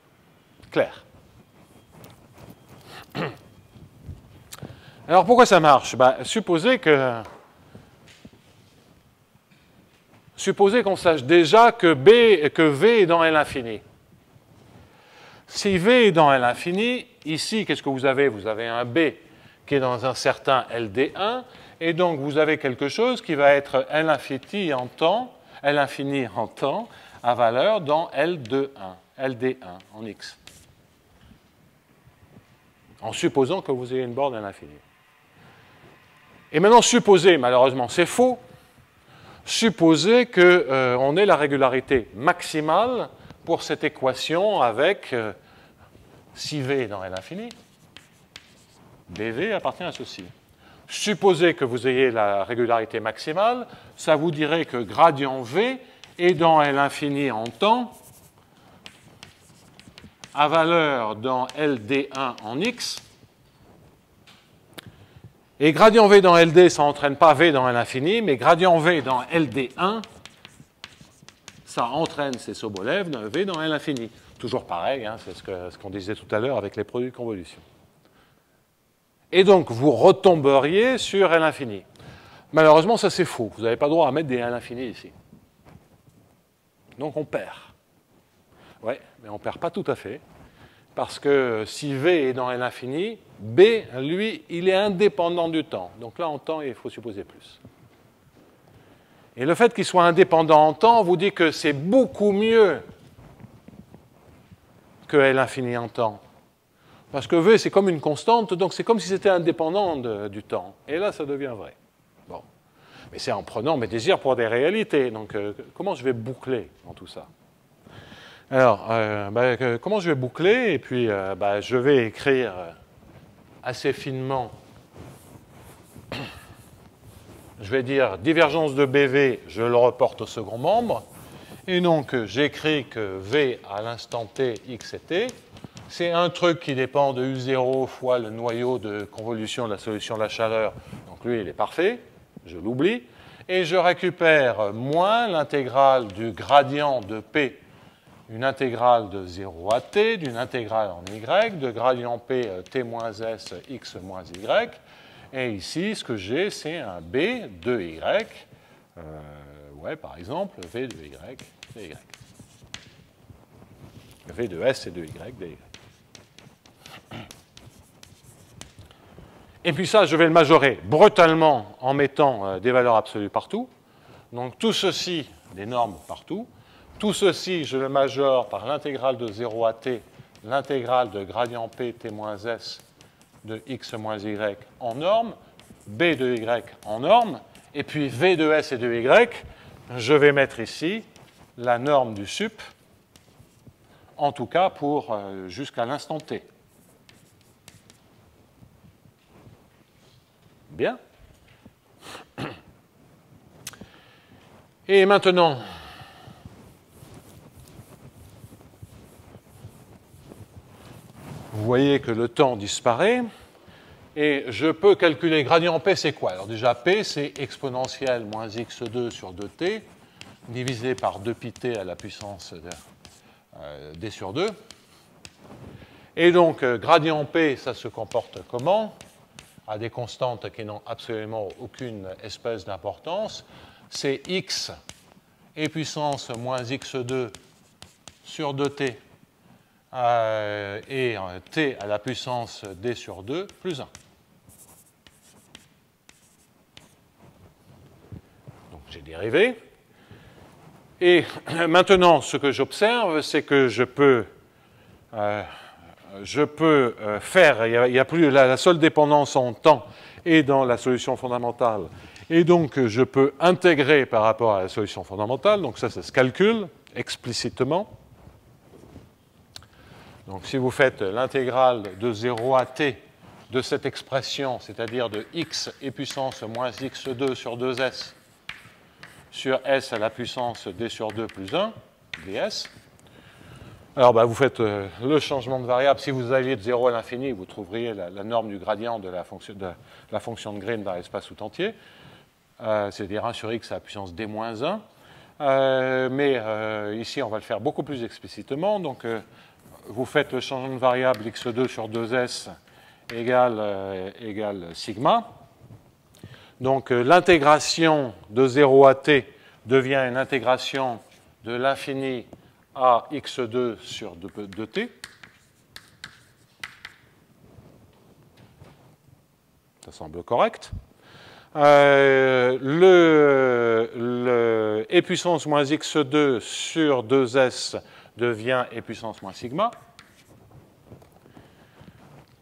Clair. Alors, pourquoi ça marche? Supposez que supposez qu'on sache déjà que V est dans L infini. Si V est dans L infini, ici, qu'est-ce que vous avez? Vous avez un B qui est dans un certain LD1, et donc vous avez quelque chose qui va être L infini en temps, à valeur dans LD1 en X. En supposant que vous ayez une borne à l'infini. Et maintenant, supposez, malheureusement c'est faux, supposez qu'on ait la régularité maximale pour cette équation avec, si V est dans L infini, BV appartient à ceci. Supposez que vous ayez la régularité maximale, ça vous dirait que gradient V est dans L infini en temps, à valeur dans LD1 en X. Et gradient V dans LD, ça n'entraîne pas V dans L infini, mais gradient V dans LD1, ça entraîne, c'est Sobolev, V dans L infini. Toujours pareil, hein, c'est ce qu'on disait tout à l'heure avec les produits de convolution. Et donc, vous retomberiez sur L infini. Malheureusement, ça c'est faux. Vous n'avez pas le droit à mettre des L infini ici. Donc, on perd. Oui, mais on ne perd pas tout à fait. Parce que si V est dans L infini, B, lui, il est indépendant du temps. Donc là, en temps, il faut supposer plus. Et le fait qu'il soit indépendant en temps vous dit que c'est beaucoup mieux que L infini en temps. Parce que V, c'est comme une constante, donc c'est comme si c'était indépendant du temps. Et là, ça devient vrai. Bon. Mais c'est en prenant mes désirs pour des réalités. Donc, comment je vais boucler dans tout ça? Alors, comment je vais boucler? Et puis, je vais écrire assez finement. Je vais dire divergence de BV, je le reporte au second membre. Et donc, j'écris que V à l'instant t, x et t, c'est un truc qui dépend de U0 fois le noyau de convolution de la solution de la chaleur. Donc, lui, il est parfait. Je l'oublie. Et je récupère moins l'intégrale du gradient de P, une intégrale de 0 à t, d'une intégrale en y, de gradient P t moins s, x moins y. Et ici, ce que j'ai, c'est un B de y. Par exemple, V de y, dy. V de s et de y, dy. Et puis ça, je vais le majorer brutalement en mettant des valeurs absolues partout. Donc tout ceci, des normes partout. Tout ceci, je le majore par l'intégrale de 0 à t, l'intégrale de gradient P t moins s de x moins y en norme, B de y en norme, et puis V de s et de y, je vais mettre ici la norme du sup, en tout cas pour jusqu'à l'instant t. Bien. Et maintenant, vous voyez que le temps disparaît, et je peux calculer gradient P, c'est quoi? Alors déjà, P, c'est exponentielle moins x2 sur 2t, divisé par 2πt à la puissance d sur 2. Et donc, gradient P, ça se comporte comment? À des constantes qui n'ont absolument aucune espèce d'importance. C'est x et puissance moins x2 sur 2t et t à la puissance d sur 2 plus 1. Donc j'ai dérivé. Et maintenant, ce que j'observe, c'est que je peux faire, il n'y a plus la seule dépendance en temps et dans la solution fondamentale. Et donc, je peux intégrer par rapport à la solution fondamentale. Donc ça se calcule explicitement. Donc si vous faites l'intégrale de 0 à t de cette expression, c'est-à-dire de x et puissance moins x2 sur 2s sur s à la puissance d sur 2 plus 1, ds. Alors, vous faites le changement de variable. Si vous alliez de 0 à l'infini, vous trouveriez la norme du gradient de la fonction de Green dans l'espace tout entier, c'est-à-dire 1 sur x à la puissance d moins 1. Mais ici, on va le faire beaucoup plus explicitement. Donc, vous faites le changement de variable x2 sur 2s égale sigma. Donc, l'intégration de 0 à t devient une intégration de l'infini à x2 sur 2t. Ça semble correct. Le e puissance moins x2 sur 2s devient e puissance moins sigma.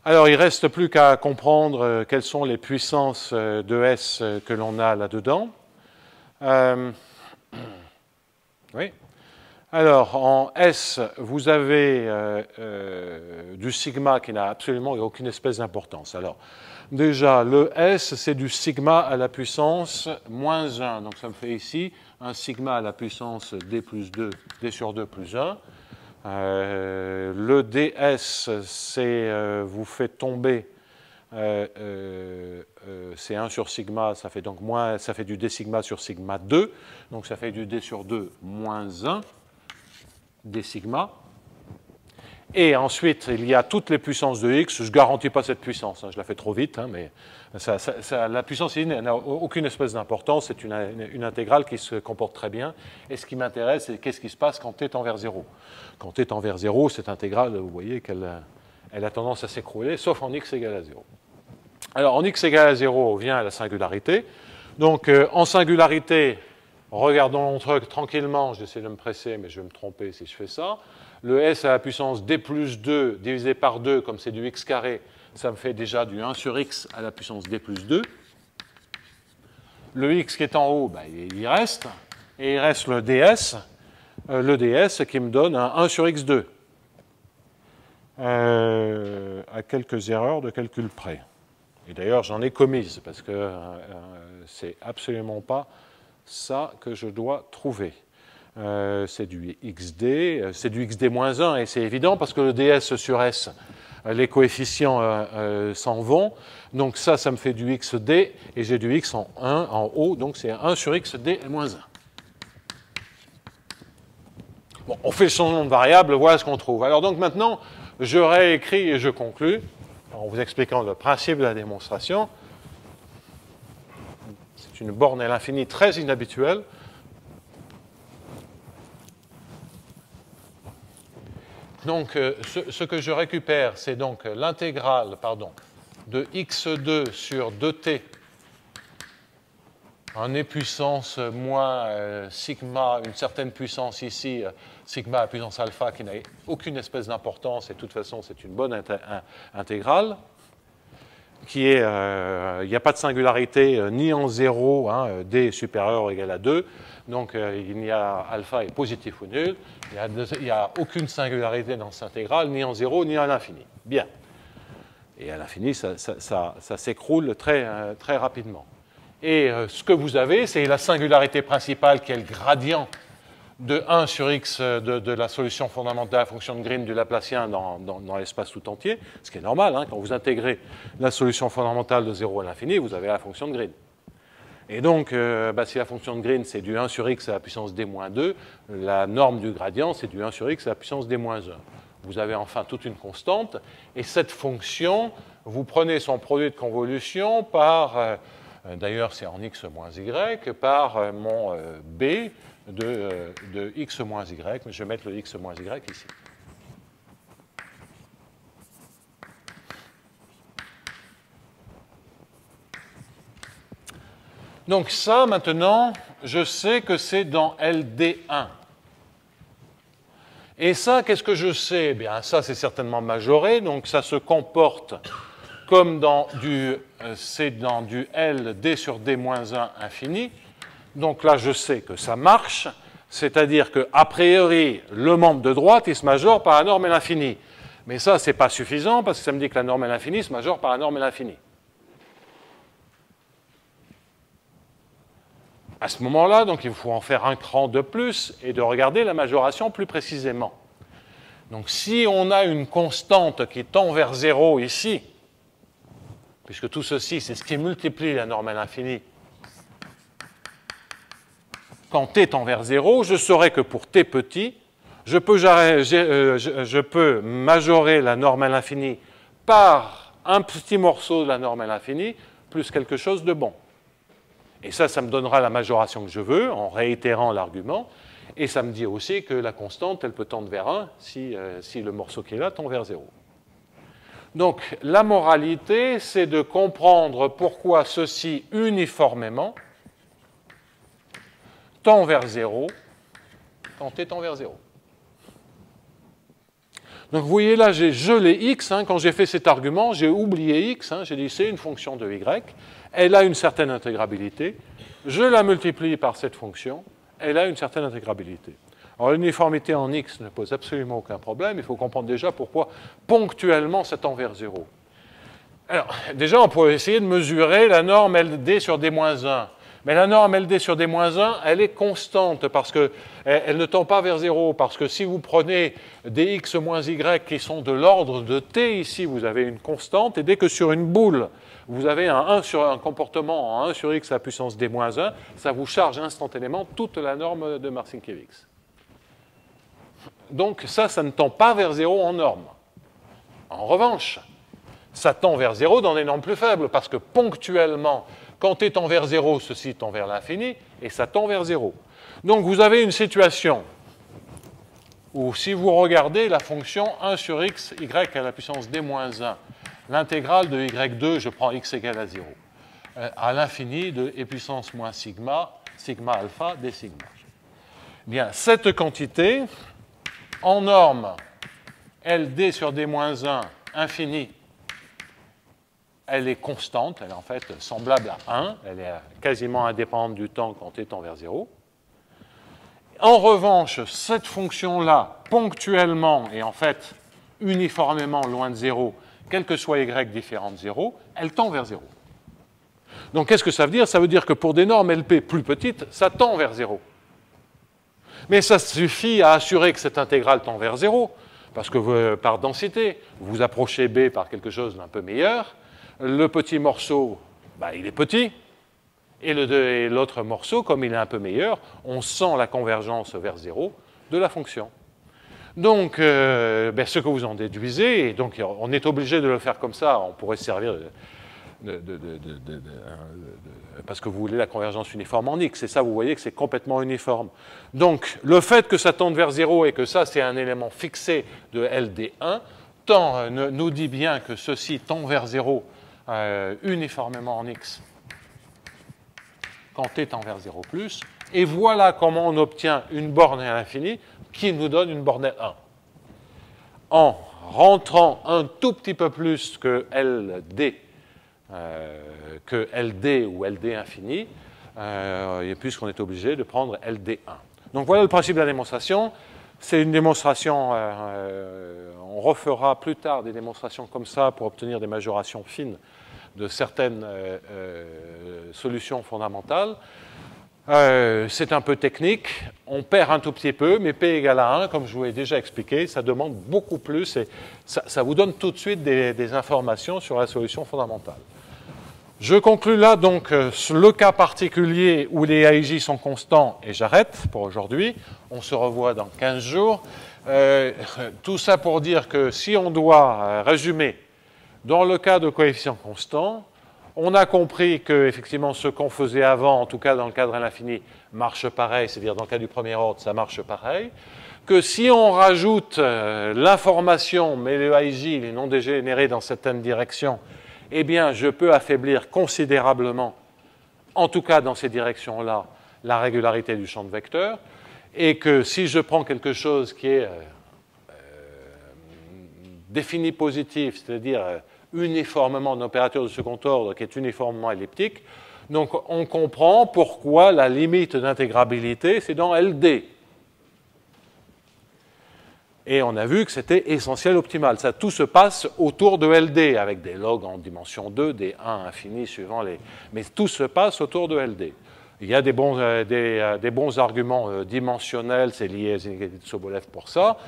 Alors, il ne reste plus qu'à comprendre quelles sont les puissances de S que l'on a là-dedans. Oui. Alors, en S, vous avez du sigma qui n'a absolument aucune espèce d'importance. Alors, déjà, le S, c'est du sigma à la puissance moins 1. Donc, ça me fait ici un sigma à la puissance d plus 2, d sur 2 plus 1. Le ds, c'est vous fait tomber, c'est 1 sur sigma, ça fait donc moins, ça fait du d sigma sur sigma 2, donc ça fait du d sur 2 moins 1 d sigma. Et ensuite, il y a toutes les puissances de x. Je ne garantis pas cette puissance, hein, je la fais trop vite, hein, mais la puissance ici n'a aucune espèce d'importance. C'est une intégrale qui se comporte très bien. Et ce qui m'intéresse, c'est qu'est-ce qui se passe quand t tend vers 0. Quand t tend vers 0, cette intégrale, vous voyez qu'elle a tendance à s'écrouler, sauf en x égale à 0. Alors, en x égale à 0, on vient à la singularité. Donc, en singularité, regardons tranquillement, j'essaie de me presser, mais je vais me tromper si je fais ça. Le S à la puissance d plus 2 divisé par 2, comme c'est du x carré, ça me fait déjà du 1 sur x à la puissance d plus 2. Le x qui est en haut, ben, il reste. Et il reste le ds qui me donne un 1 sur x2. À quelques erreurs de calcul près. Et d'ailleurs, j'en ai commises, parce que c'est absolument pas ça que je dois trouver. C'est du xd, c'est du xd moins 1, et c'est évident parce que le ds sur s, les coefficients s'en vont. Donc ça me fait du xd, et j'ai du x en 1 en haut, donc c'est 1 sur xd moins 1. Bon, on fait le changement de variable, voilà ce qu'on trouve. Alors donc maintenant, je réécris et je conclus, en vous expliquant le principe de la démonstration. C'est une borne à l'infini très inhabituelle. Donc, ce que je récupère, c'est donc l'intégrale, de x2 sur 2t en e puissance moins sigma, une certaine puissance ici, sigma à puissance alpha, qui n'a aucune espèce d'importance, et de toute façon, c'est une bonne intégrale, qui est, il n'y a pas de singularité ni en 0, hein, d est supérieur ou égal à 2, donc il y a alpha est positif ou nul, il n'y a aucune singularité dans cette intégrale, ni en 0, ni à l'infini. Bien. Et à l'infini, ça s'écroule très, très rapidement. Et ce que vous avez, c'est la singularité principale qui est le gradient de 1 sur x de la solution fondamentale de la fonction de Green du Laplacien dans l'espace tout entier, ce qui est normal, hein, quand vous intégrez la solution fondamentale de 0 à l'infini, vous avez la fonction de Green. Et donc, si la fonction de Green, c'est du 1 sur x à la puissance d-2, la norme du gradient, c'est du 1 sur x à la puissance d-1. Vous avez enfin toute une constante, et cette fonction, vous prenez son produit de convolution par, d'ailleurs c'est en x moins y, par mon b de x moins y, mais je vais mettre le x moins y ici. Donc ça, maintenant, je sais que c'est dans LD1. Et ça, qu'est-ce que je sais? Eh bien, ça, c'est certainement majoré, donc ça se comporte comme dans du LD sur D-1 infini. Donc là, je sais que ça marche, c'est-à-dire qu'a priori, le membre de droite, il se majore par la norme à l'infini. Mais ça, ce n'est pas suffisant, parce que ça me dit que la norme à l'infini se majore par la norme à l'infini. À ce moment-là, donc, il faut en faire un cran de plus et de regarder la majoration plus précisément. Donc, si on a une constante qui tend vers 0 ici, puisque tout ceci, c'est ce qui multiplie la norme à l'infini, quand t tend vers 0, je saurai que pour t petit, je peux majorer la norme à l'infini par un petit morceau de la norme à l'infini plus quelque chose de bon. Et ça me donnera la majoration que je veux, en réitérant l'argument. Et ça me dit aussi que la constante, elle peut tendre vers 1 si le morceau qui est là tend vers 0. Donc, la moralité, c'est de comprendre pourquoi ceci, uniformément, tend vers 0 quand t tend vers 0. Donc, vous voyez là, j'ai gelé x. Quand j'ai fait cet argument, j'ai oublié x. J'ai dit c'est une fonction de y. Elle a une certaine intégrabilité. Je la multiplie par cette fonction. Elle a une certaine intégrabilité. Alors, l'uniformité en x ne pose absolument aucun problème. Il faut comprendre déjà pourquoi ponctuellement ça tend vers 0. Alors, déjà, on pourrait essayer de mesurer la norme LD sur D-1. Mais la norme LD sur D-1, elle est constante parce qu'elle ne tend pas vers 0. Parce que si vous prenez des x moins y qui sont de l'ordre de t, ici, vous avez une constante. Et dès que sur une boule, vous avez un comportement en 1 sur x à la puissance D-1, ça vous charge instantanément toute la norme de Marcinkiewicz. Donc ça ne tend pas vers 0 en norme. En revanche, ça tend vers 0 dans des normes plus faibles, parce que ponctuellement, quand t tend vers 0, ceci tend vers l'infini, et ça tend vers 0. Donc vous avez une situation où si vous regardez la fonction 1 sur x, y à la puissance d-1, l'intégrale de y2, je prends x égale à 0, à l'infini de e puissance moins sigma, sigma alpha, d sigma. Bien, cette quantité, en norme, LD sur D-1 infini, elle est constante, elle est en fait semblable à 1, elle est quasiment indépendante du temps quand t tend vers 0. En revanche, cette fonction-là, ponctuellement et en fait uniformément loin de 0, quel que soit y différent de 0, elle tend vers 0. Donc qu'est-ce que ça veut dire? Ça veut dire que pour des normes LP plus petites, ça tend vers 0. Mais ça suffit à assurer que cette intégrale tend vers 0, parce que par densité, vous approchez B par quelque chose d'un peu meilleur. Le petit morceau, il est petit, et l'autre morceau, comme il est un peu meilleur, on sent la convergence vers 0 de la fonction. Donc, ce que vous en déduisez, et donc on est obligé de le faire comme ça, on pourrait se servir parce que vous voulez la convergence uniforme en x, et ça, vous voyez que c'est complètement uniforme. Donc, le fait que ça tende vers 0 et que ça, c'est un élément fixé de LD1, nous dit bien que ceci tend vers 0 uniformément en x quand t tend vers 0 plus, et voilà comment on obtient une borne à l'infini qui nous donne une borne à 1. En rentrant un tout petit peu plus que LD ou LD infini, puisqu'on est obligé de prendre LD1. Donc voilà le principe de la démonstration. C'est une démonstration, on refera plus tard des démonstrations comme ça pour obtenir des majorations fines de certaines solutions fondamentales. C'est un peu technique, on perd un tout petit peu, mais P égale à 1, comme je vous l'ai déjà expliqué, ça demande beaucoup plus et ça vous donne tout de suite des informations sur la solution fondamentale. Je conclus là donc le cas particulier où les AIJ sont constants et j'arrête pour aujourd'hui. On se revoit dans 15 jours. Tout ça pour dire que si on doit résumer, dans le cas de coefficients constants, on a compris que effectivement ce qu'on faisait avant, en tout cas dans le cadre à l'infini, marche pareil, c'est-à-dire dans le cas du premier ordre, ça marche pareil. Que si on rajoute l'information, mais le AIJ, il est non dégénéré dans certaines directions, eh bien, je peux affaiblir considérablement, en tout cas dans ces directions-là, la régularité du champ de vecteurs, et que si je prends quelque chose qui est défini positif, c'est-à-dire uniformément un opérateur de second ordre qui est uniformément elliptique, donc on comprend pourquoi la limite d'intégrabilité, c'est dans LD. Et on a vu que c'était essentiel optimal. Ça, tout se passe autour de LD, avec des logs en dimension 2, des 1 infinis suivant les... Mais tout se passe autour de LD. Il y a des bons arguments dimensionnels, c'est lié aux inégalités de Sobolev pour ça,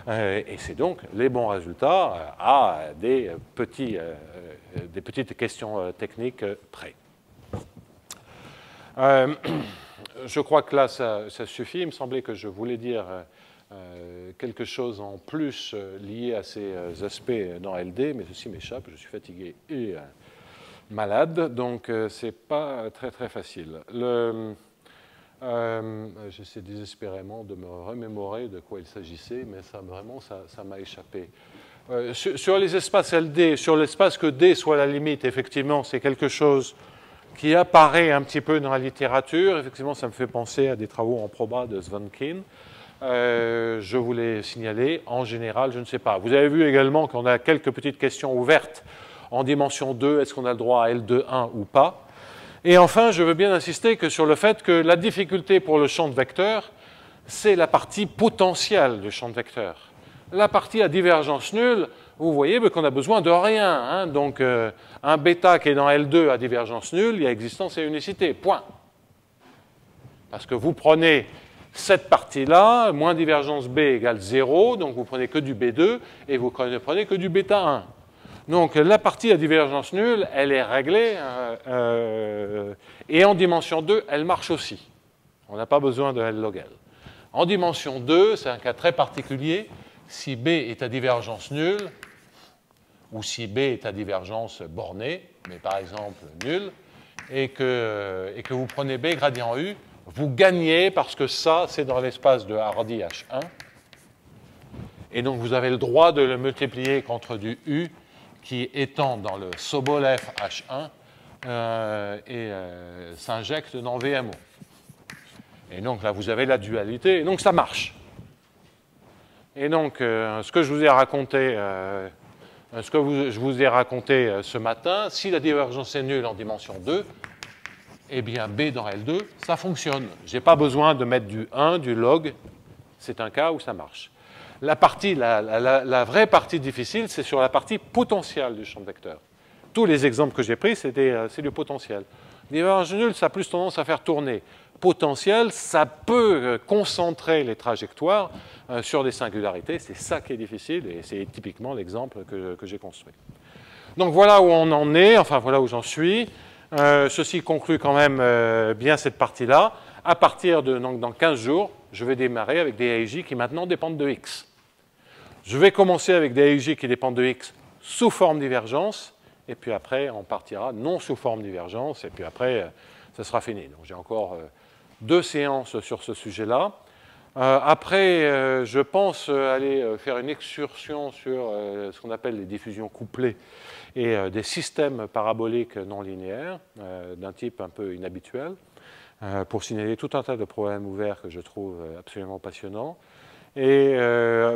et c'est donc les bons résultats à des petites questions techniques près. Je crois que là, ça suffit. Il me semblait que je voulais dire quelque chose en plus lié à ces aspects dans LD, mais ceci m'échappe, je suis fatigué et malade, donc c'est pas très très facile. J'essaie désespérément de me remémorer de quoi il s'agissait, mais ça vraiment ça m'a échappé. Sur les espaces LD, sur l'espace que D soit la limite, effectivement, c'est quelque chose qui apparaît un petit peu dans la littérature. Effectivement, ça me fait penser à des travaux en proba de Svankin. Je voulais signaler, en général, je ne sais pas. Vous avez vu également qu'on a quelques petites questions ouvertes en dimension 2. Est-ce qu'on a le droit à L2,1 ou pas? Et enfin, je veux bien insister que sur le fait que la difficulté pour le champ de vecteurs, c'est la partie potentielle du champ de vecteurs. La partie à divergence nulle, vous voyez qu'on a besoin de rien. Hein. Donc, un bêta qui est dans L2 à divergence nulle, il y a existence et unicité. Point. Parce que vous prenez cette partie-là, moins divergence B égale 0, donc vous prenez que du B2, et vous ne prenez que du bêta 1. Donc, la partie à divergence nulle, elle est réglée, et en dimension 2, elle marche aussi. On n'a pas besoin de L log L. En dimension 2, c'est un cas très particulier. Si B est à divergence nulle, ou si B est à divergence bornée, mais par exemple nulle, et que vous prenez B gradient U, vous gagnez parce que ça, c'est dans l'espace de Hardy H1. Et donc, vous avez le droit de le multiplier contre du U qui étend dans le Sobolev H1 et s'injecte dans VMO. Et donc, là, vous avez la dualité, et donc ça marche. Et donc, ce que je vous ai raconté, ce matin, si la divergence est nulle en dimension 2, eh bien, B dans L2, ça fonctionne. Je n'ai pas besoin de mettre du 1, du log. C'est un cas où ça marche. La vraie partie difficile, c'est sur la partie potentielle du champ de vecteurs. Tous les exemples que j'ai pris, c'est du potentiel. Divergence nulle, ça a plus tendance à faire tourner. Potentiel, ça peut concentrer les trajectoires sur des singularités. C'est ça qui est difficile et c'est typiquement l'exemple que j'ai construit. Donc voilà où on en est, enfin voilà où j'en suis. Ceci conclut quand même bien cette partie-là. À partir de dans 15 jours, je vais démarrer avec des AIJ qui maintenant dépendent de X. Je vais commencer avec des AIJ qui dépendent de X sous forme divergence, et puis après on partira non sous forme divergence, et puis après ça sera fini. Donc j'ai encore 2 séances sur ce sujet-là. Après, je pense aller faire une excursion sur ce qu'on appelle les diffusions couplées et des systèmes paraboliques non linéaires d'un type un peu inhabituel pour signaler tout un tas de problèmes ouverts que je trouve absolument passionnants. Et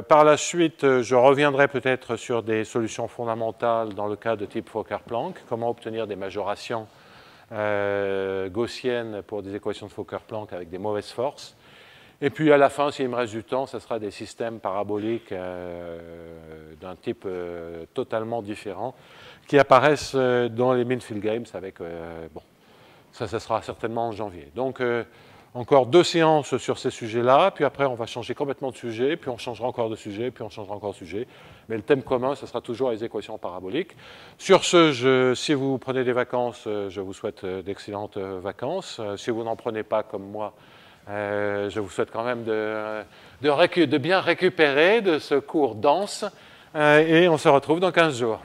par la suite, je reviendrai peut-être sur des solutions fondamentales dans le cas de type Fokker-Planck, comment obtenir des majorations gaussiennes pour des équations de Fokker-Planck avec des mauvaises forces. Et puis à la fin, s'il me reste du temps, ce sera des systèmes paraboliques d'un type totalement différent qui apparaissent dans les Minfield Games avec... bon, ça sera certainement en janvier. Donc encore 2 séances sur ces sujets-là, puis après on va changer complètement de sujet, puis on changera encore de sujet, puis on changera encore de sujet. Mais le thème commun, ce sera toujours les équations paraboliques. Sur ce, si vous prenez des vacances, je vous souhaite d'excellentes vacances. Si vous n'en prenez pas comme moi, je vous souhaite quand même de bien récupérer de ce cours dense et on se retrouve dans 15 jours.